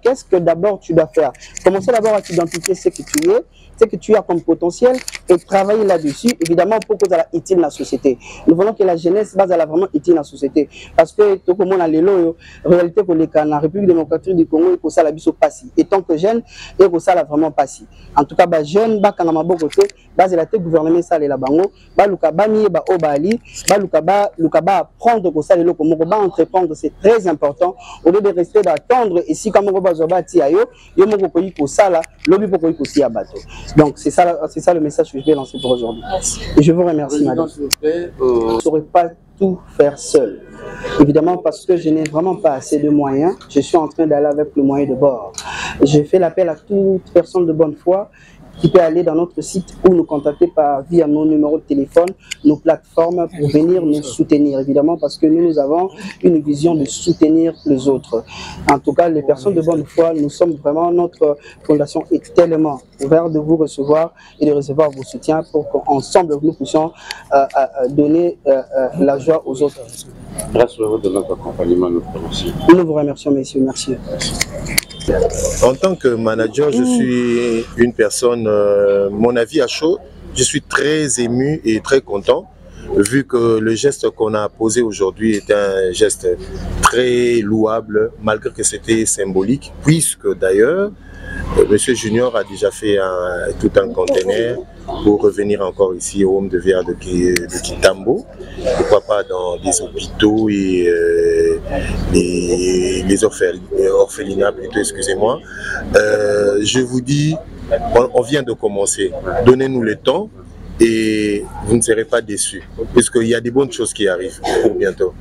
Qu'est-ce que d'abord tu dois faire? Commencer d'abord à t'identifier ce que tu es, ce que tu as comme potentiel et travailler là-dessus, évidemment, pour que ça soit utile dans la société. Nous voulons que la jeunesse base à la vraiment utile dans la société. Parce que, tout comme on a l'élo, en réalité, pour la République démocratique du Congo, il faut ça la bise au passé. Et tant que jeune, il faut ça la vraiment passé. En tout cas, jeune, quand on a beaucoup côté, base la tête gouvernement ça les la bango, lukaba mi ba obali, lukaba prendre pour ça les locaux, entreprendre, c'est très important. Au lieu de rester d'attendre et si comme on va bâtir ayo, yo moko koyi ko ça là, lobby pour koyi ko si abato. Donc c'est ça le message que je vais lancer pour aujourd'hui. Et je vous remercie, madame. Je ne saurais pas tout faire seul. Évidemment, parce que je n'ai vraiment pas assez de moyens, je suis en train d'aller avec le moyen de bord. Je fais l'appel à toute personne de bonne foi qui peut aller dans notre site ou nous contacter via nos numéros de téléphone, nos plateformes pour venir nous soutenir, évidemment, parce que nous avons une vision de soutenir les autres. En tout cas, les personnes de bonne foi, nous sommes vraiment, notre fondation est tellement ouverte de vous recevoir et de recevoir vos soutiens pour qu'ensemble nous puissions donner la joie aux autres. Grâce à vous de notre accompagnement, nous remercions. Nous vous remercions, messieurs. Merci. En tant que manager, je suis une personne, mon avis à chaud, je suis très ému et très content, vu que le geste qu'on a posé aujourd'hui est un geste très louable, malgré que c'était symbolique, puisque d'ailleurs, Monsieur Junior a déjà fait tout un conteneur pour revenir encore ici au home de VR de Kitambo, pourquoi pas dans des hôpitaux et les orphelinats plutôt, excusez-moi. Je vous dis, on vient de commencer, donnez-nous le temps et vous ne serez pas déçus, puisqu'il y a des bonnes choses qui arrivent pour bientôt.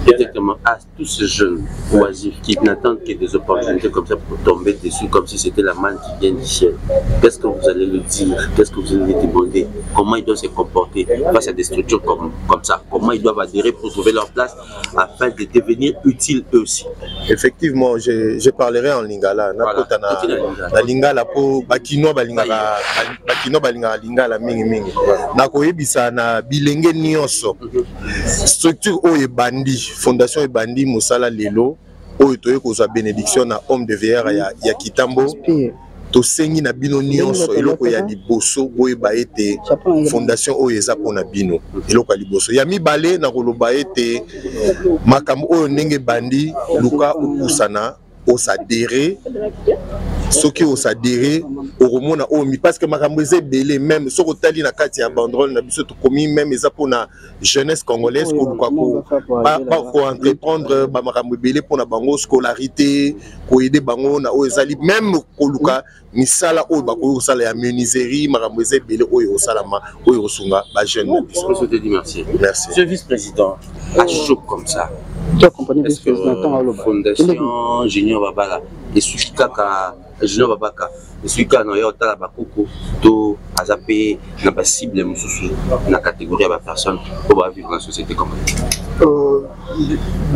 Exactement, à tous ces jeunes oisifs qui n'attendent que des opportunités comme ça pour tomber dessus comme si c'était la manne qui vient du ciel. Qu'est-ce que vous allez lui dire? Qu'est-ce que vous allez lui demander? Comment ils doivent se comporter face à des structures comme ça? Comment ils doivent adhérer pour trouver leur place afin de devenir utiles eux aussi? Effectivement, je parlerai en lingala. Na lingala pour bakino balingala lingala mingi mingi. Na koyebisa na bilenge nyonso. Structure o ebandi, fondation ebandi mosala lelo o etoye kozwa bénédiction na homme de VR ya Kitambo. Tosengi na bino nyonso eloko ya liboso boyeba ete fondation oyo eza mpona bino eloko ya liboso ya mibale na koloba ete makambo oyo ndenge bandi luka opusana osadere soki osadere okomona omi parce que makambo eza ebele même soko tali na kati ya banderole na biso tokomi même eza mpona jeunesse congolaise koluka ko-entreprendre bamakambo ebele mpona bango scolarité koyede bango na oyo ezali même koluka misala oyo bakoki kosala ya menuiserie makambo eza ebele oyo osalama oyo osunga bajeune na biso. Merci. Monsieur le vice-président, à chaud comme ça, est-ce que Fondation Junior Babala et Sukika Junior Babaka et Sukika na yo tala bakoko to azape na ba cible mususu na catégorie de personnes pour vivre dans la société comme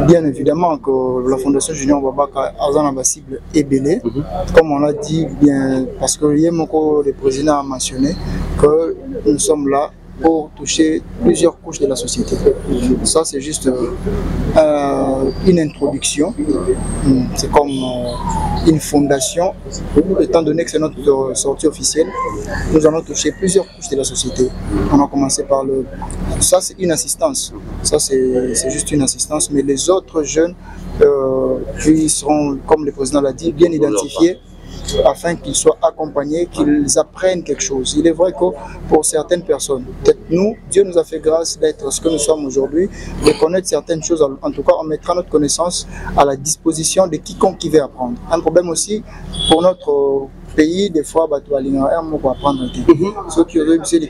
bien évidemment que la Fondation Junior Babaka a une cible ébélée, comme on l'a dit bien, parce que le président a mentionné que nous sommes là pour toucher plusieurs couches de la société. Ça, c'est juste une introduction. C'est comme une fondation. Étant donné que c'est notre sortie officielle, nous allons toucher plusieurs couches de la société. On a commencé par le... Ça, c'est une assistance. Ça, c'est juste une assistance. Mais les autres jeunes, ils seront, comme le président l'a dit, bien identifiés, afin qu'ils soient accompagnés, qu'ils apprennent quelque chose. Il est vrai que pour certaines personnes, peut-être nous, Dieu nous a fait grâce d'être ce que nous sommes aujourd'hui, de connaître certaines choses. En tout cas, on mettra notre connaissance à la disposition de quiconque qui veut apprendre. Un problème aussi pour notre pays, des fois, pour apprendre. Ceux qui auraient les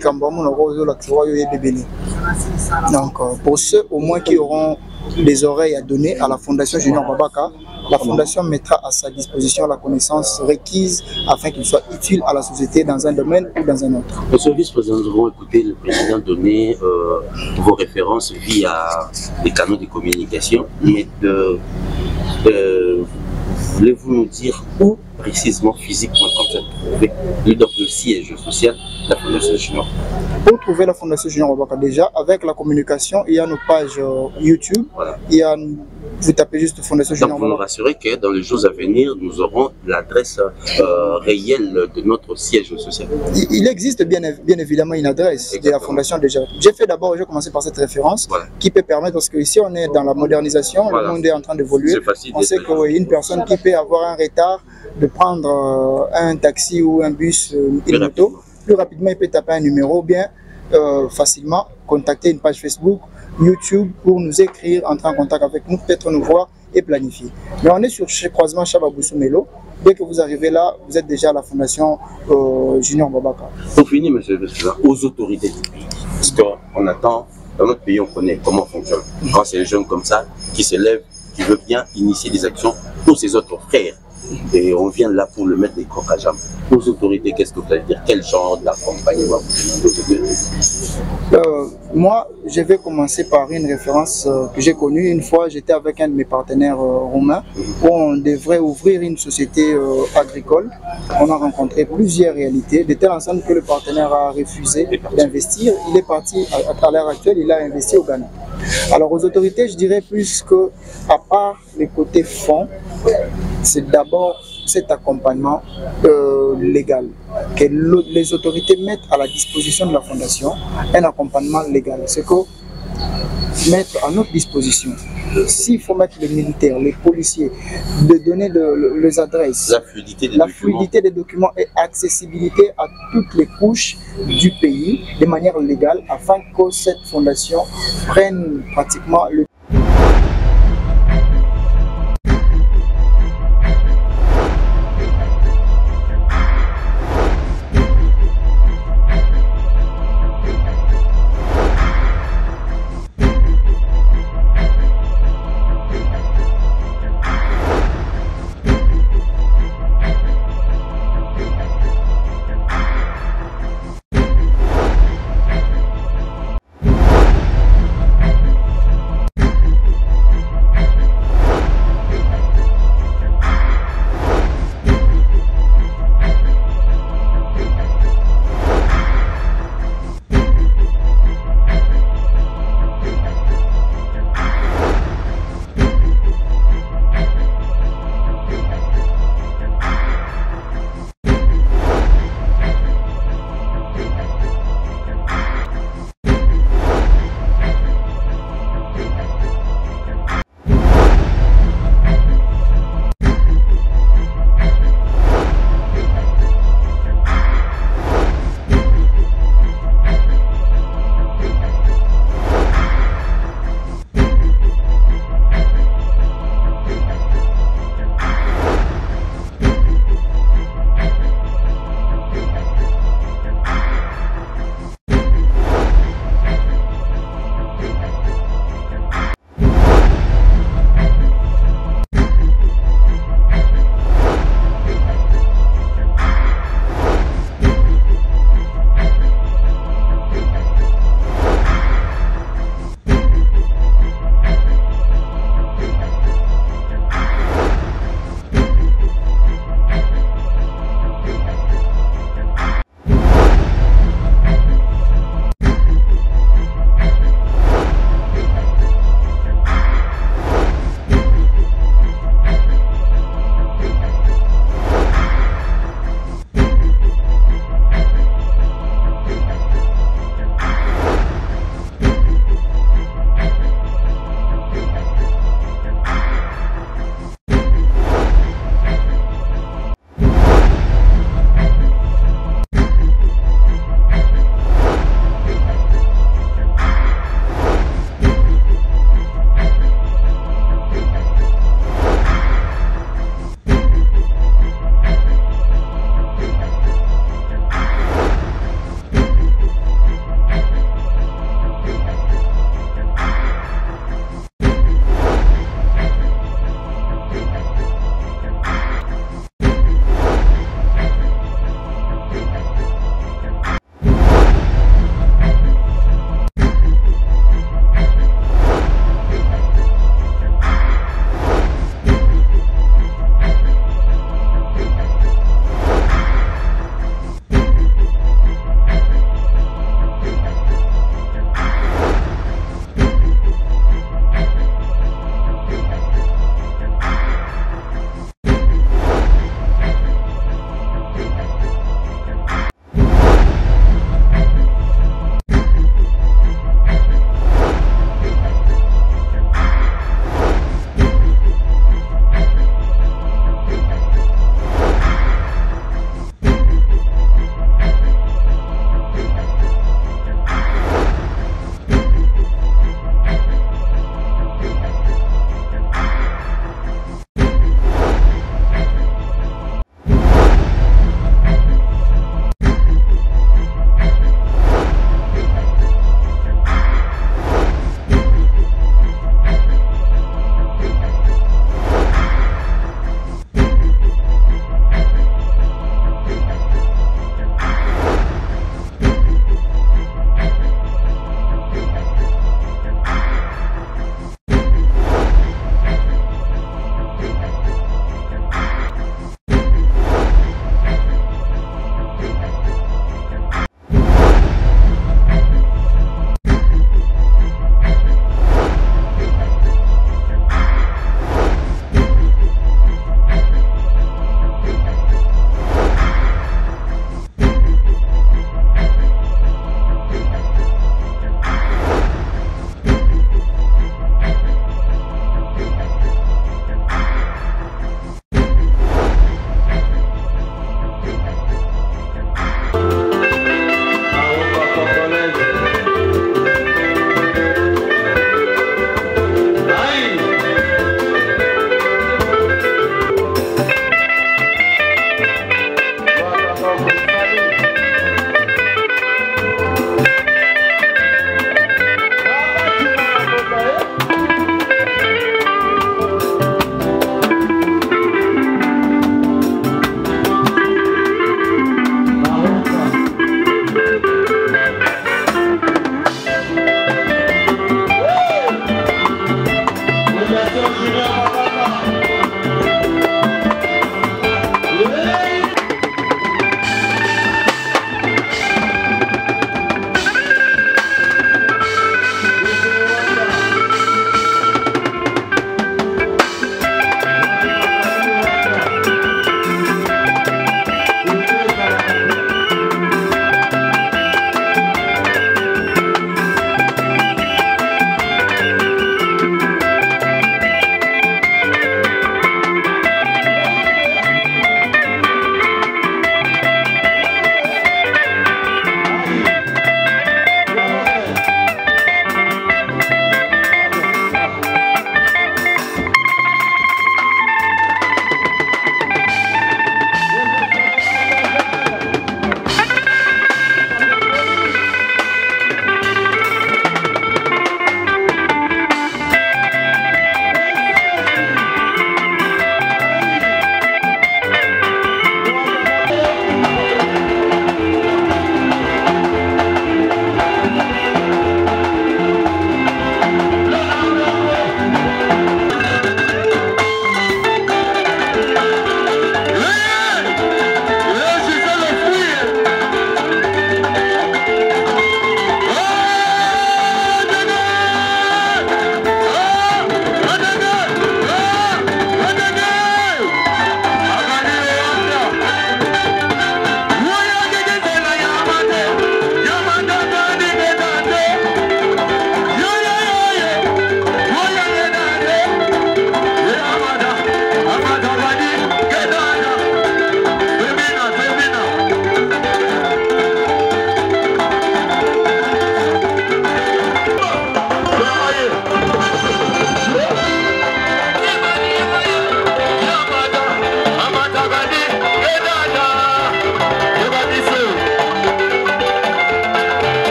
donc, pour ceux au moins qui auront des oreilles à donner à la Fondation Junior Babaka, la Fondation mettra à sa disposition la connaissance requise afin qu'il soit utile à la société dans un domaine ou dans un autre. Monsieur le vice-président, nous avons écouté le président donner vos références via les canaux de communication. Mais voulez-vous nous dire où précisément, physiquement, comme ça, trouver donc le siège social de la Fondation Junior? Pour trouver la Fondation Junior Wabaka, déjà, avec la communication, il y a nos pages YouTube, voilà. Il y a, vous tapez juste Fondation Junior Wabaka. Donc vous nous rassurez que dans les jours à venir, nous aurons l'adresse réelle de notre siège social. Il existe bien évidemment une adresse de la Fondation déjà. J'ai commencé par cette référence qui peut permettre, parce qu'ici on est dans la modernisation, le monde est en train d'évoluer. On sait qu'une personne qui peut avoir un retard de prendre un taxi ou un bus, une moto, plus rapidement il peut taper un numéro, ou bien facilement contacter une page Facebook, YouTube pour nous écrire, entrer en contact avec nous, peut-être nous voir et planifier. Mais on est sur croisement Chababoussou-Melo. Dès que vous arrivez là, vous êtes déjà à la Fondation Junior Wabaka. Pour finir, monsieur le Président, aux autorités du pays, parce qu'on attend, dans notre pays, on connaît comment fonctionne. Quand c'est un jeune comme ça qui s'élève, qui veut bien initier des actions pour ses autres frères, et on vient là pour le mettre des coques à jambes. Aux autorités, qu'est-ce que vous allez dire? Quel genre d'accompagnement vous donnez? Moi, je vais commencer par une référence que j'ai connue. Une fois, j'étais avec un de mes partenaires roumains où on devrait ouvrir une société agricole. On a rencontré plusieurs réalités, de telle ensemble que le partenaire a refusé d'investir. Il est parti, à l'heure actuelle, il a investi au Ghana. Alors aux autorités, je dirais plus que, à part les côtés fonds, c'est d'abord cet accompagnement légal que les autorités mettent à la disposition de la Fondation, un accompagnement légal. C'est que mettre à notre disposition, s'il faut mettre les militaires, les policiers, de donner les adresses, la fluidité des documents et accessibilité à toutes les couches du pays de manière légale afin que cette fondation prenne pratiquement le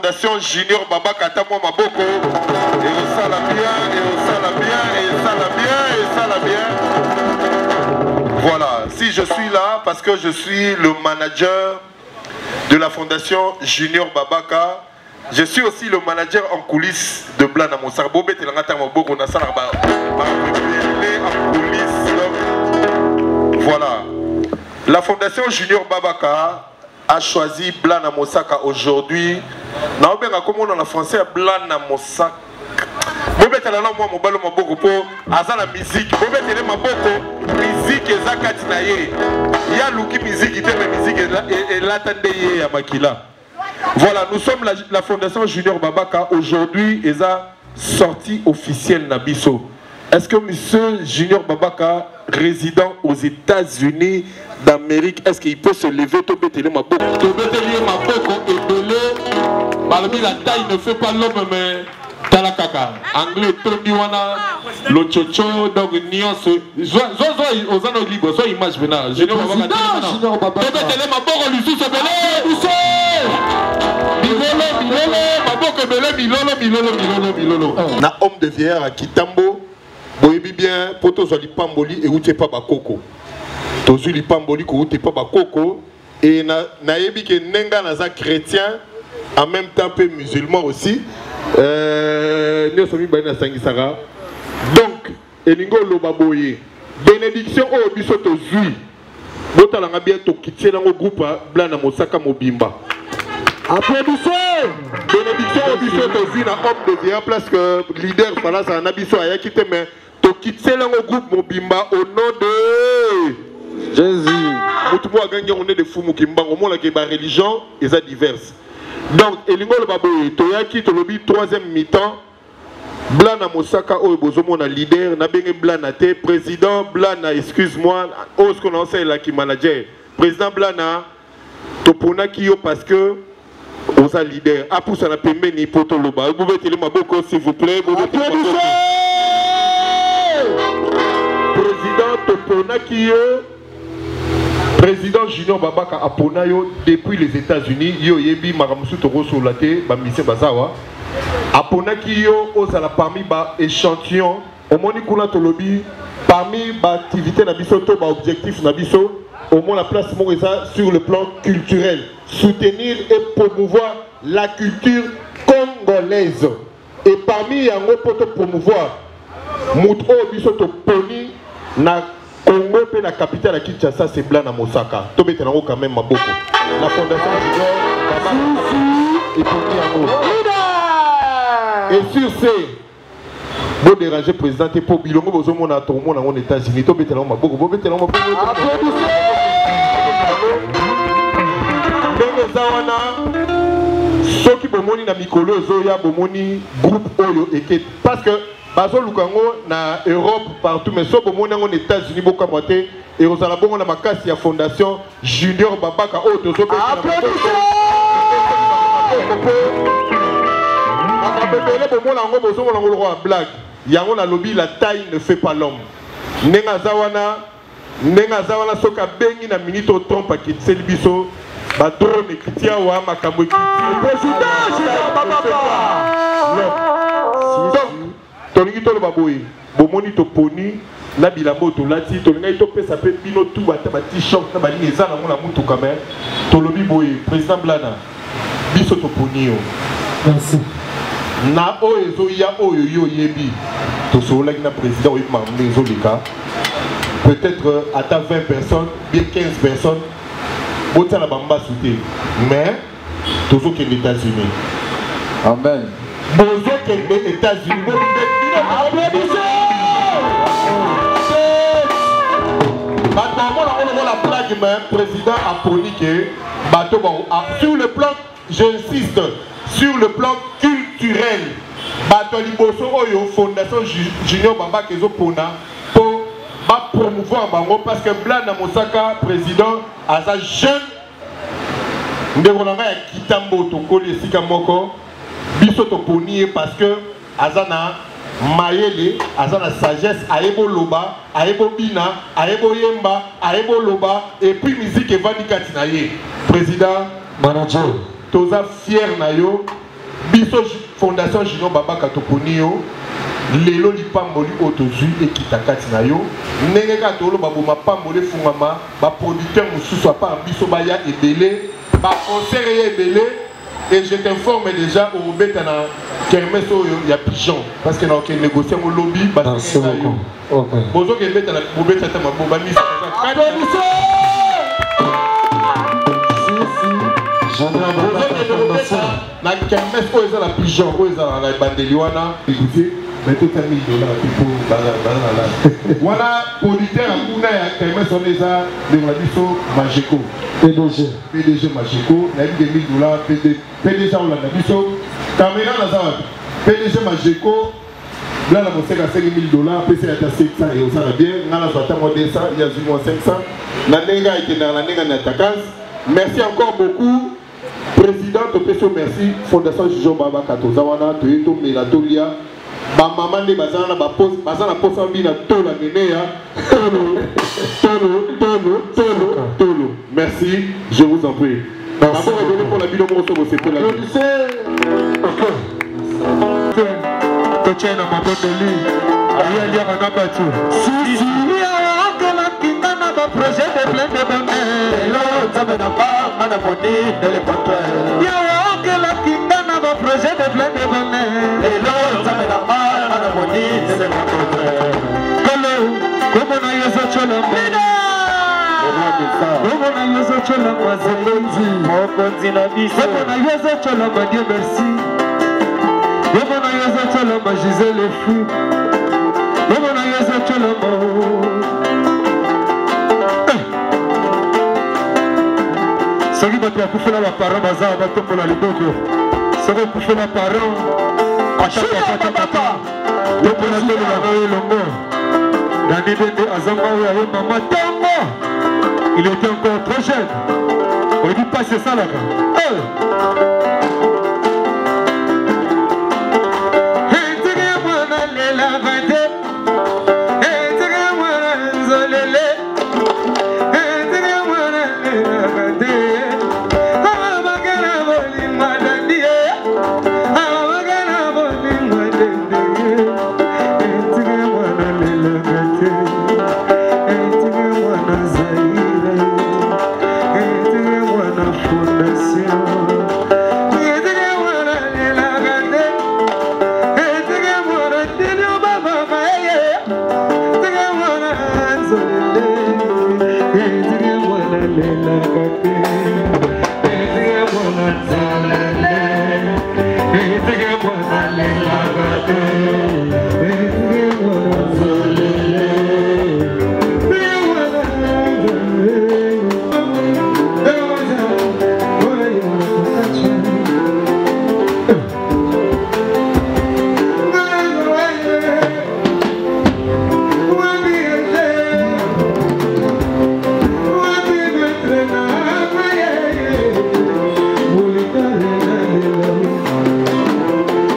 Fondation Junior Baba Katamo Maboko. Et ça la bien, et ça la bien, et ça la bien, et ça la bien. Voilà, si je suis là parce que je suis le manager de la Fondation Junior Babaka. Je suis aussi le manager en coulisses de Blana Moussa. Bobé Telangata Maboko Nasaraba. En coulisses. Voilà. La Fondation Junior Babaka a choisi Blana Mosaka aujourd'hui. Naobenga comme on en français Blana Mosaka. Bobé Telangata Mabalo Maboko pour Azana musique. Bobé Telangata Maboko musique ezakati na ye. Ya luki musique ite mais musique et l'attendez ya makila. Voilà, nous sommes la Fondation Junior Babaka. Aujourd'hui, ils ont sorti officielle Nabiso. Est-ce que monsieur Junior Babaka, résident aux États-Unis d'Amérique, est-ce qu'il peut se lever? Tobetele Maboko. Tobetele Maboko et belé. Parmi la taille ne fait pas l'homme, mais Talakaka. Anglais, Tony Wana, le Chocho, donc nuance. Zozo, aux anneaux libres, soit image maintenant. Junior Babaka. Tobetele Maboko, lui sous ce belé. Na homme de vieillard à Kitambo, boyebi bien, poto zoli pamboli et outé pas bakoko. Tozuli pamboli ko outé pas bakoko et na yebi ke nenga naza chrétien en même temps peu musulman aussi. Donc, elingo loba boye. Bénédiction au biso tozui. Botalanga bien to kitché dans le groupe Blana Mosaka Mobimba. Applaudissez! Bénédiction au biso tozui na homme de vieillard place que leader fala sa nabiso aya quitté mais to kitché dans le groupe Mobimba au nom de Jésus. Mutumo a gagné on est de fou mukimba au moins la religion et ça diverses. Donc elingo le baboye toyaki to lobi troisième mi-temps Blana Mosaka o bozomo na leader na benge Blana te président Blana excuse-moi o ce qu'on sait là qui manager président Blana topona ki yo parce que oza leader a poussa na pembeni poto loba vous pouvez télé maboko s'il vous plaît président topona ki yo président Junior Babaka apona yo depuis les États-Unis yo yebi maramusu toro solate ba mise bazawa apona ki yo ozala parmi ba échantillon au moni kuna tolobi parmi ba activité na biso to ba objectif na biso au moins la place Moreza sur le plan culturel soutenir et promouvoir la culture congolaise et parmi yango poto promouvoir muto biso to poni na Congo et la capitale à Kinshasa, c'est Blana Mosaka. Tobé Tenango quand même Maboko. La fondation et sur ces bon déranger président et pour Bilongo Bozomo na Tomo na États-Unis. Tobé Tenango Maboko. Tobé Tenango Maboko. Ceux qui bomoni na Mikolo Zoya bomoni groupe Oyo et parce que Bazo Lukango na Europe partout mais so bomoni en États-Unis beaucoup moité et aux alabons na makasi ya fondation Junior Babaka o tozo pe na bomoni ngo bozo ngo le roi blague yango na lobby la taille ne fait pas l'homme nenga zawana soka bengi na minito trompe ki tselibiso ba drone kitia wa makambo ki président Junior Babaka tolingi tolo baboye bomoni to poni na bilambo to lati tolinga to pesa pe bino tout bata ba t-shirt na ba ligne za na mona mutu quand même tolobi boye président Blana biso to poni yo merci na oyo ya oyo yo yebi to so la na président oui mambe zolika peut-être à 20 personnes bien 15 personnes bota la bamba souté mais toujours que les États-Unis amen bonjour que les États-Unis la plaque président a promis que sur le plan, j'insiste, sur le plan culturel, Fondation Junior Baba Kezo Pona pour promouvoir Bango parce que Blana Mosaka, président, à sa jeune, Ndegolanga ya Kitambo Tokoli Sika Moko, Biso Toponi parce que Azana Mayele, Azana sagesse, Aebo Loba, Aebo Bina, Aebo Yemba, Aebo Loba, et puis musique et Vandi Katinaye. Président, manager, Toza fier Nayo, biso fondation Junior Baba Katoponio lelo lipamboli otozui ekitakati na yo ndenge kaka toloba boma pamboli fungama baproducteur mosusu apa biso baya ebele baconcert ye ebele et je t'informe déjà au robeta na kermesse oyo ya pigeon parce que na ok négocier mon lobby parce que bozo ke beta na bobeta ta maboba misa na kermesse oyo eza la pigeon oyo eza na bandeli wana écoutez mais tout $1 000 pour voilà producteur à kuna ya kermesse on les a de la biso Majeko PDG Majeko na $1 PDG on la biso caméra na zawa PDG Majeko là la moseka $5 PC à 700 et on s'en a bien na la soit à 200 il y a 500 na nenga été dans la nenga na takaz merci encore beaucoup président Topeso merci fondation Junior Baba Katozawana Toyeto Melatolia ba maman de bazana ba pose bazana pose ambi na tola neneya tolo merci je vous en prie d'abord donner pour la bino moso bo c'était la Tochena mabondeli alia lia na batu si ya que la kinga na ba projet de plein de bonheur lo tabe na ba mana boni de le contraire ya que la kinga na ba projet de plein de bonheur lo tabe na ba mana boni de le contraire como na yeso chola mbina como na yeso chola mazenzi mokonzi na biso como na yeso chola ma Dieu merci. Yebo na yeza chola ma Gisele fou. Yebo na yeza chola ma. Soki bato bakufela baparent baza batombola liboko. Soki okufela parent ataka papa. Yopona tolela oyo elongo. Dani Dende azanga oyo aye mama tango. Il était encore trop jeune. On dit pas c'est ça là-bas.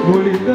Molita,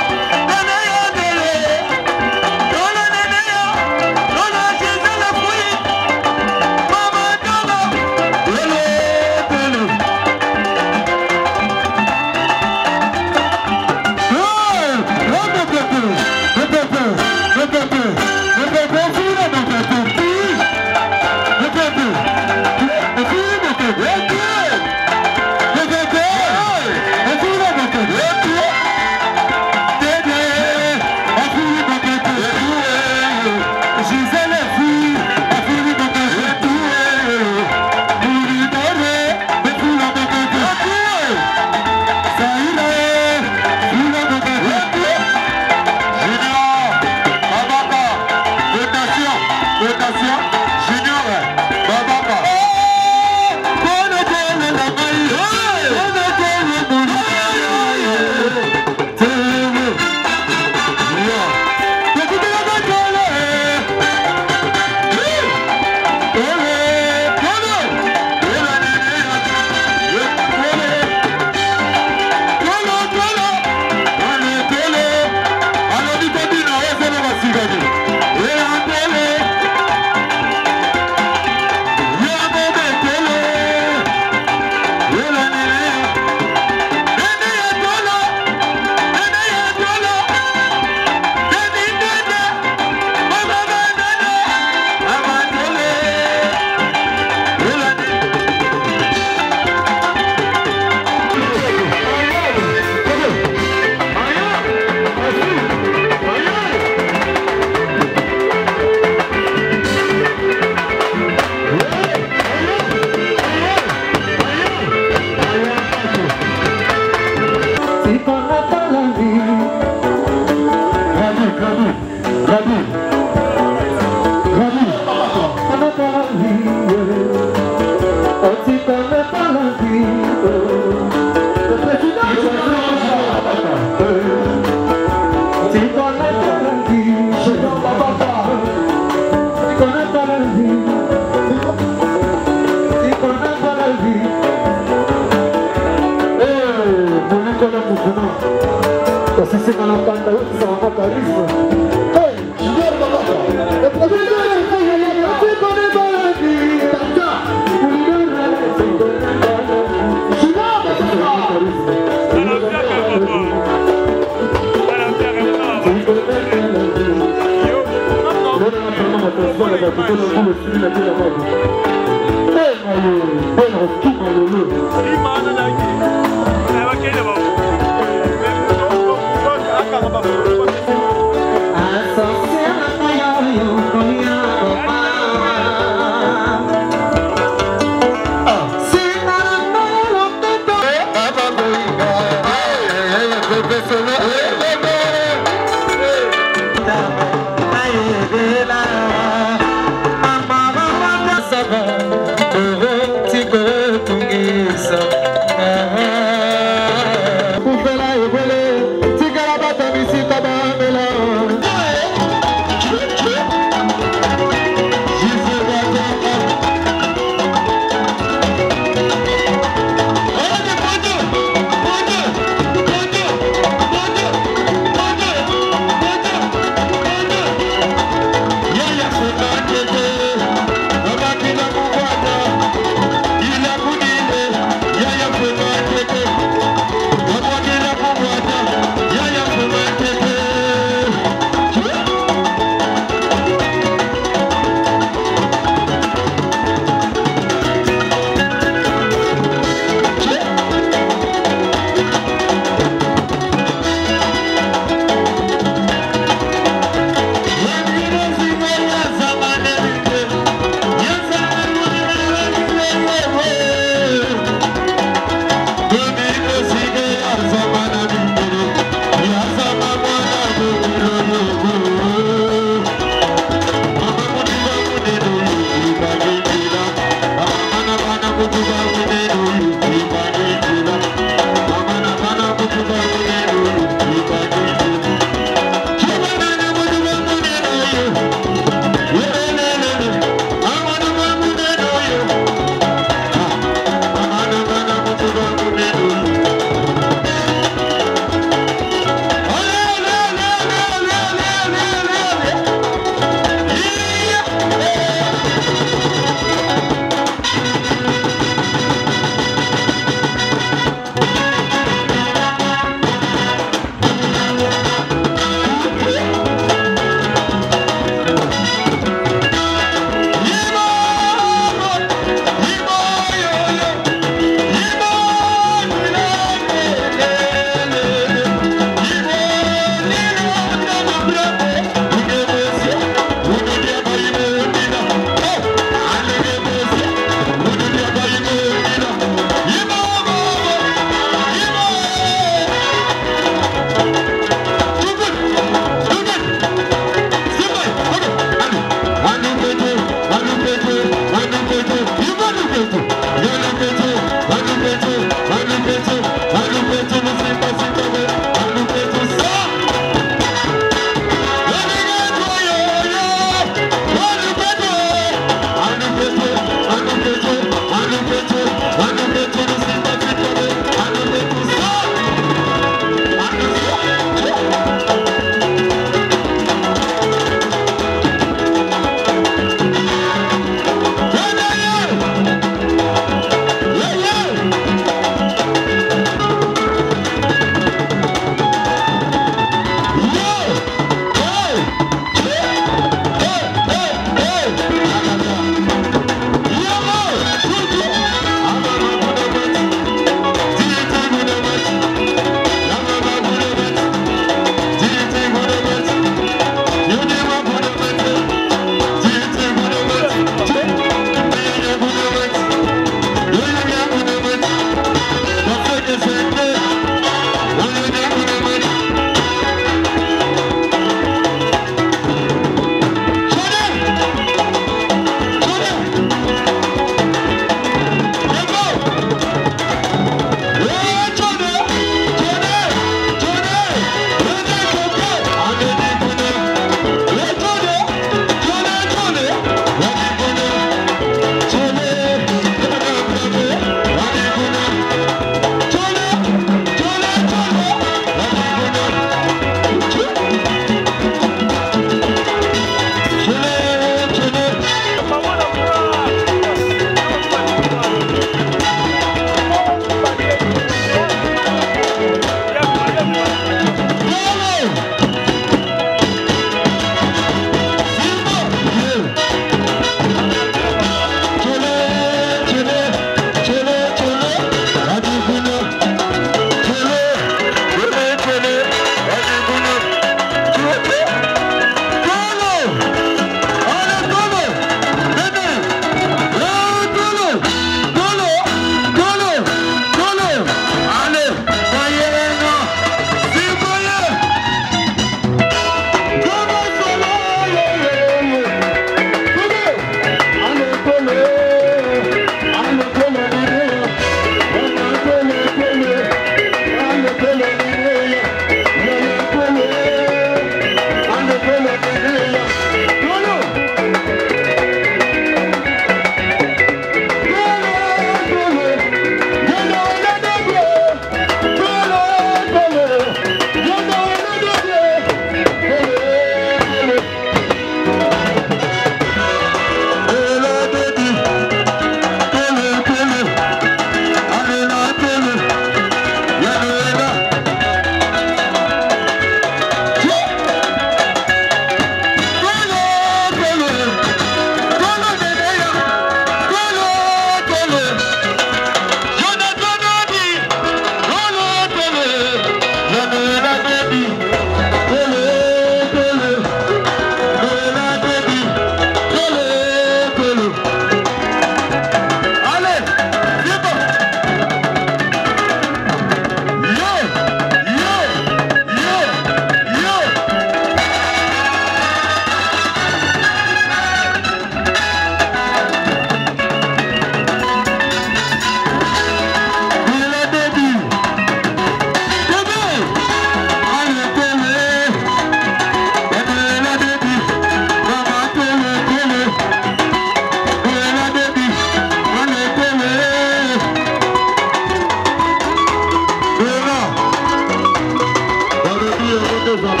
Demande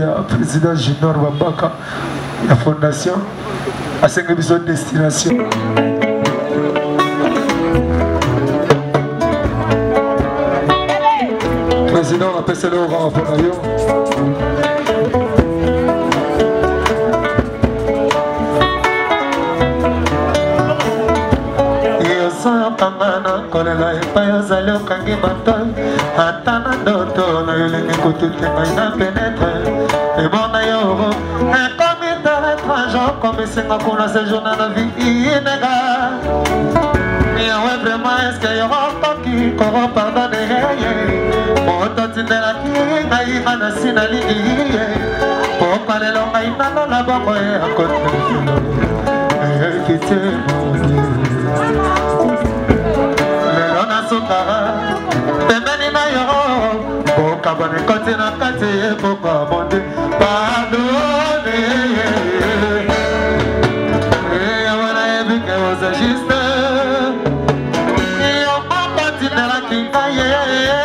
à président Junior Babaka, la fondation, à 5 épisodes de destination. Président, on appelle ça le rang pour l'avion. kolela epai ozali okangi bato ata na ndoto na yo elingi kotuta ngai na penetre emona yo ekomi teretrage komisinga kuna sejourna na vie inega yawe vraiment eske yo okoki koropardone yeye moto tindelaki ngai nga na si nalingi ye pokwa lelo ngai nalola bongo ye akotelefilo ekite pembeni na yo bokabane koti na kati ye bokamonde pardone yawana yebike oza juste yo mokotindelaki ngai ye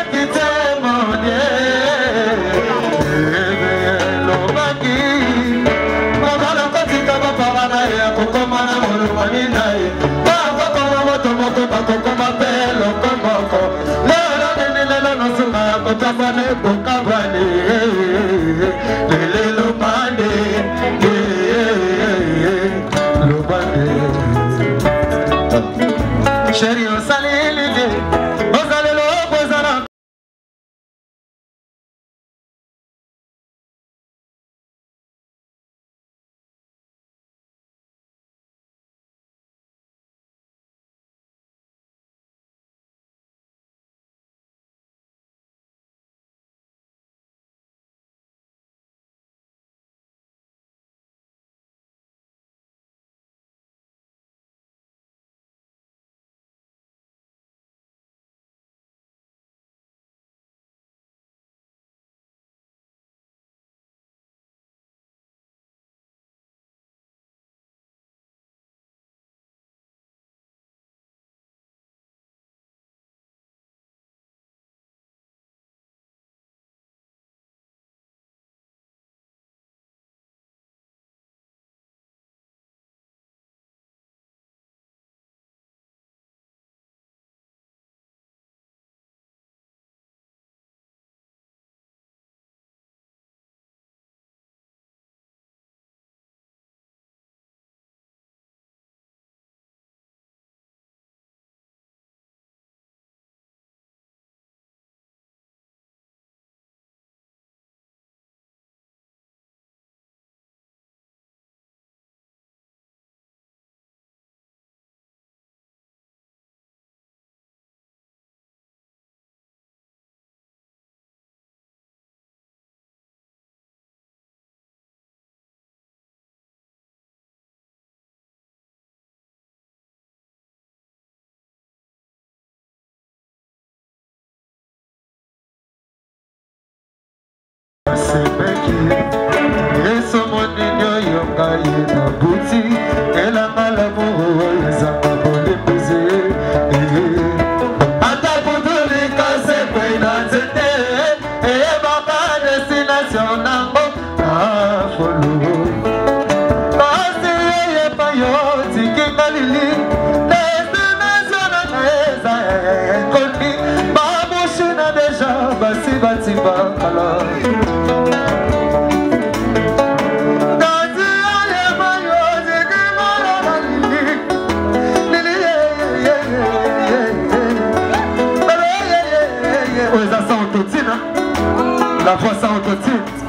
ekite monie lobaki mobala kotika bapara na ye akokoma na molumani na ye bakokoma pelo komoko lelo nini lelo nosunga kotabane kokabane lelelo mande lobane chéri osalilile nasepeki yeso moninyo yongai na buti elanga lamour ezanga bolembeze ata kutulika sekwe na nzete eyebaka destination nango afolo kasi eyepa yo tikinga lili destination nanga eza ekoni babushina deja basi batimba kala la voix sans autotune.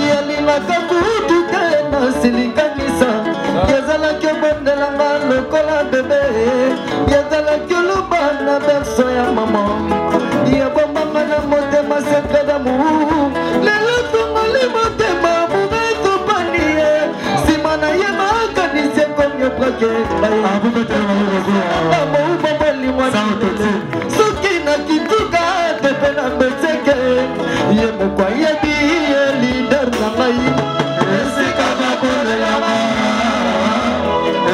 yalinaka kutu te nasilikanisa yazalaki obondelanga lokola bebe yazalaki oloba na berso ya mama yabombanga na motema sekre damour lelo tongoli motema amour etopani ye nsima na ye makanisi ekomi oprake amoubobolimwa soki na kituka tepe na mbetseke ye moko ayebi ye lider na ngai esika bakolelanga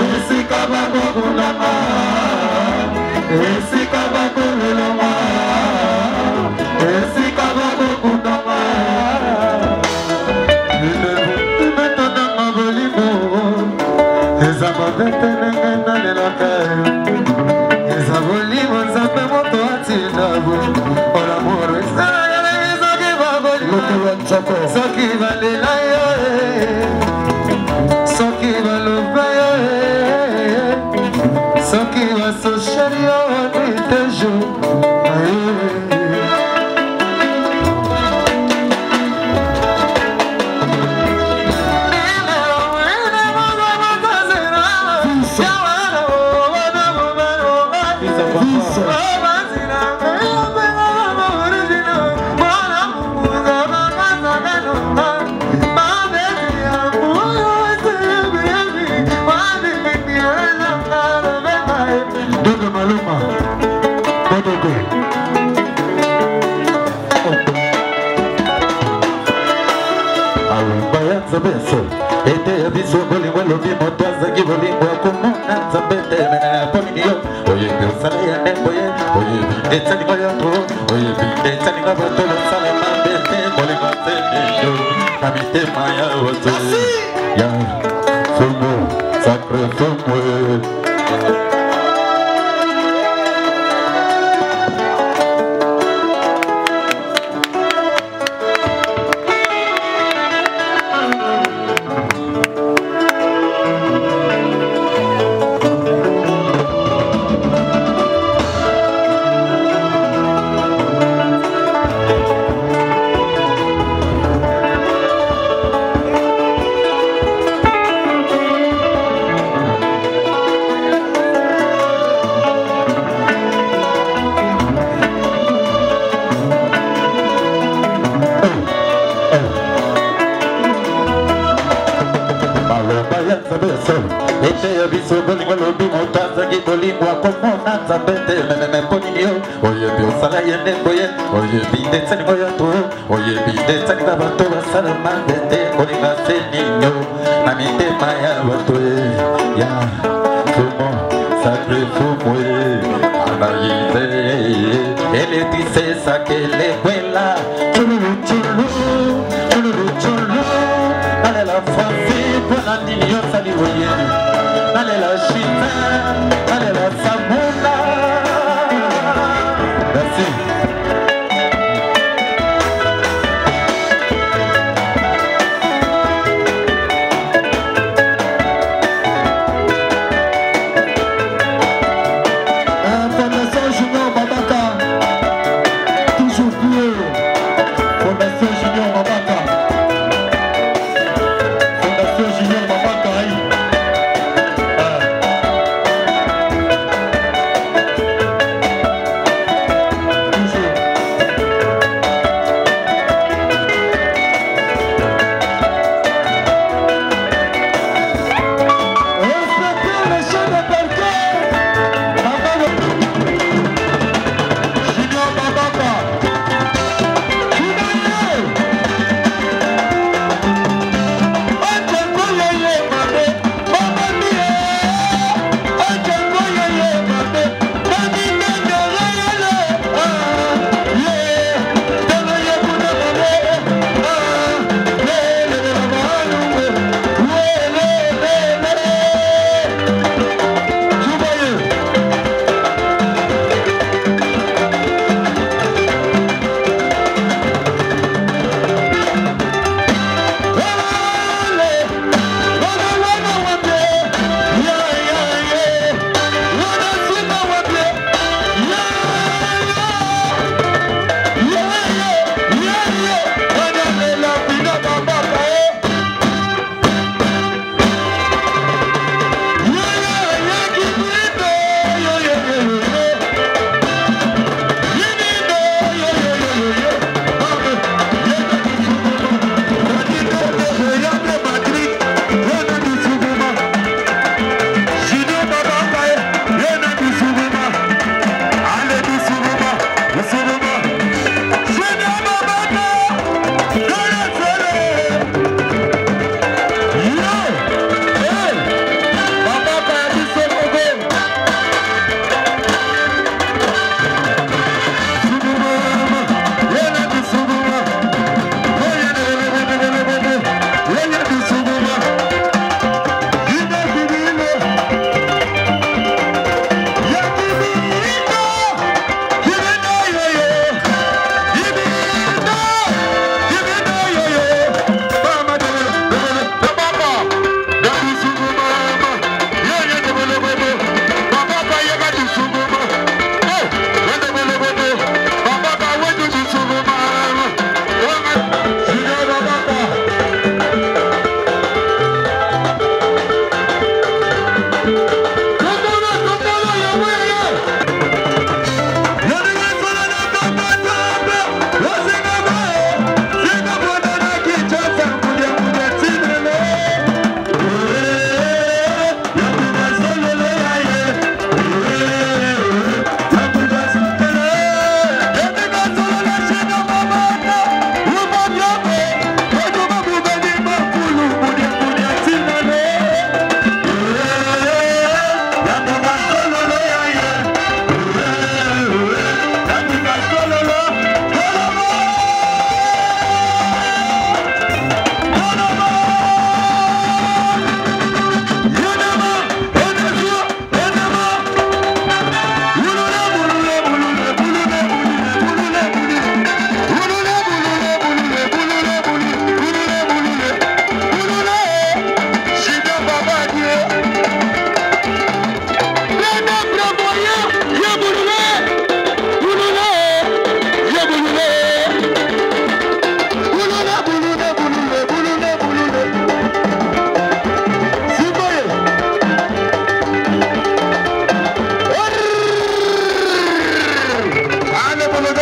esika bakokundanga esika bakolelanga esika bakokundanga imetodanga bolimo eza mabetenenge nalelaka eza bolimo nzambe moto atinda olamour esayaezoki babolimo soki balela yo soki baloba yo soki basoshali yo nitejo beso ete biso bolingo lobi moto azangi bolingo akomona nzambe temena ya pominio oyebi osala ya ndembo ye oyebi etsalingo ya to oyebi etsalinga bato basala mabe te bolingo nzemino na mitema ya bato ya somo sacre somwe oyebi osala ye ndembo ye oyebi ndetsalingo ya to oyebi ndetsalinga bato basala mabe te kolinga se nino na mitema ya bato ya somo sacre fumwe anayize eletise sakele kwela chululu chulu chululu chulu nalela fasi pona nini yosali oye nalela shita nalela samuna.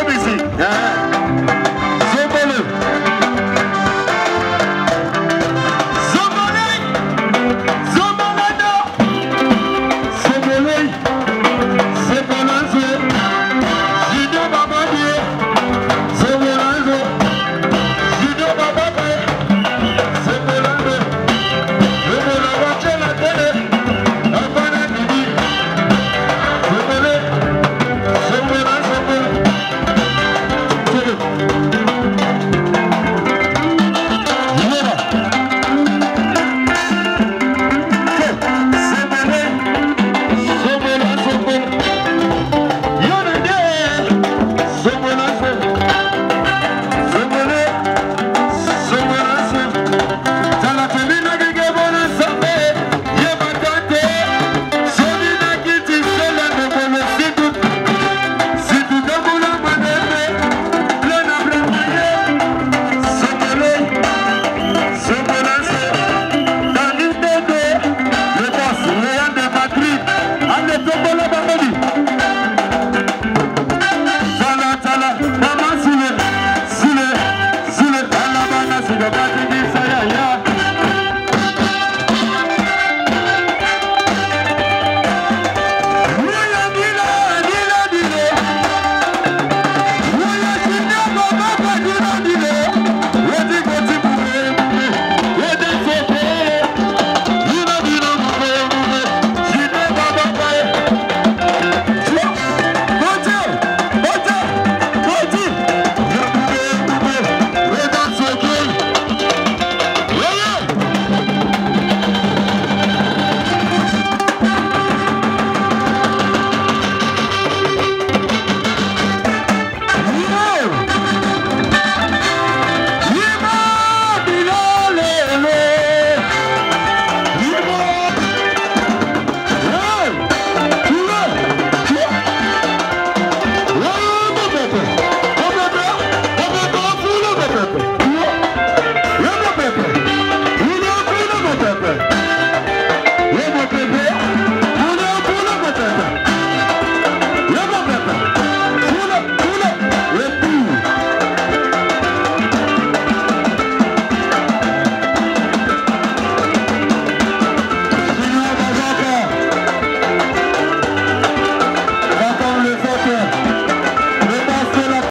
musique.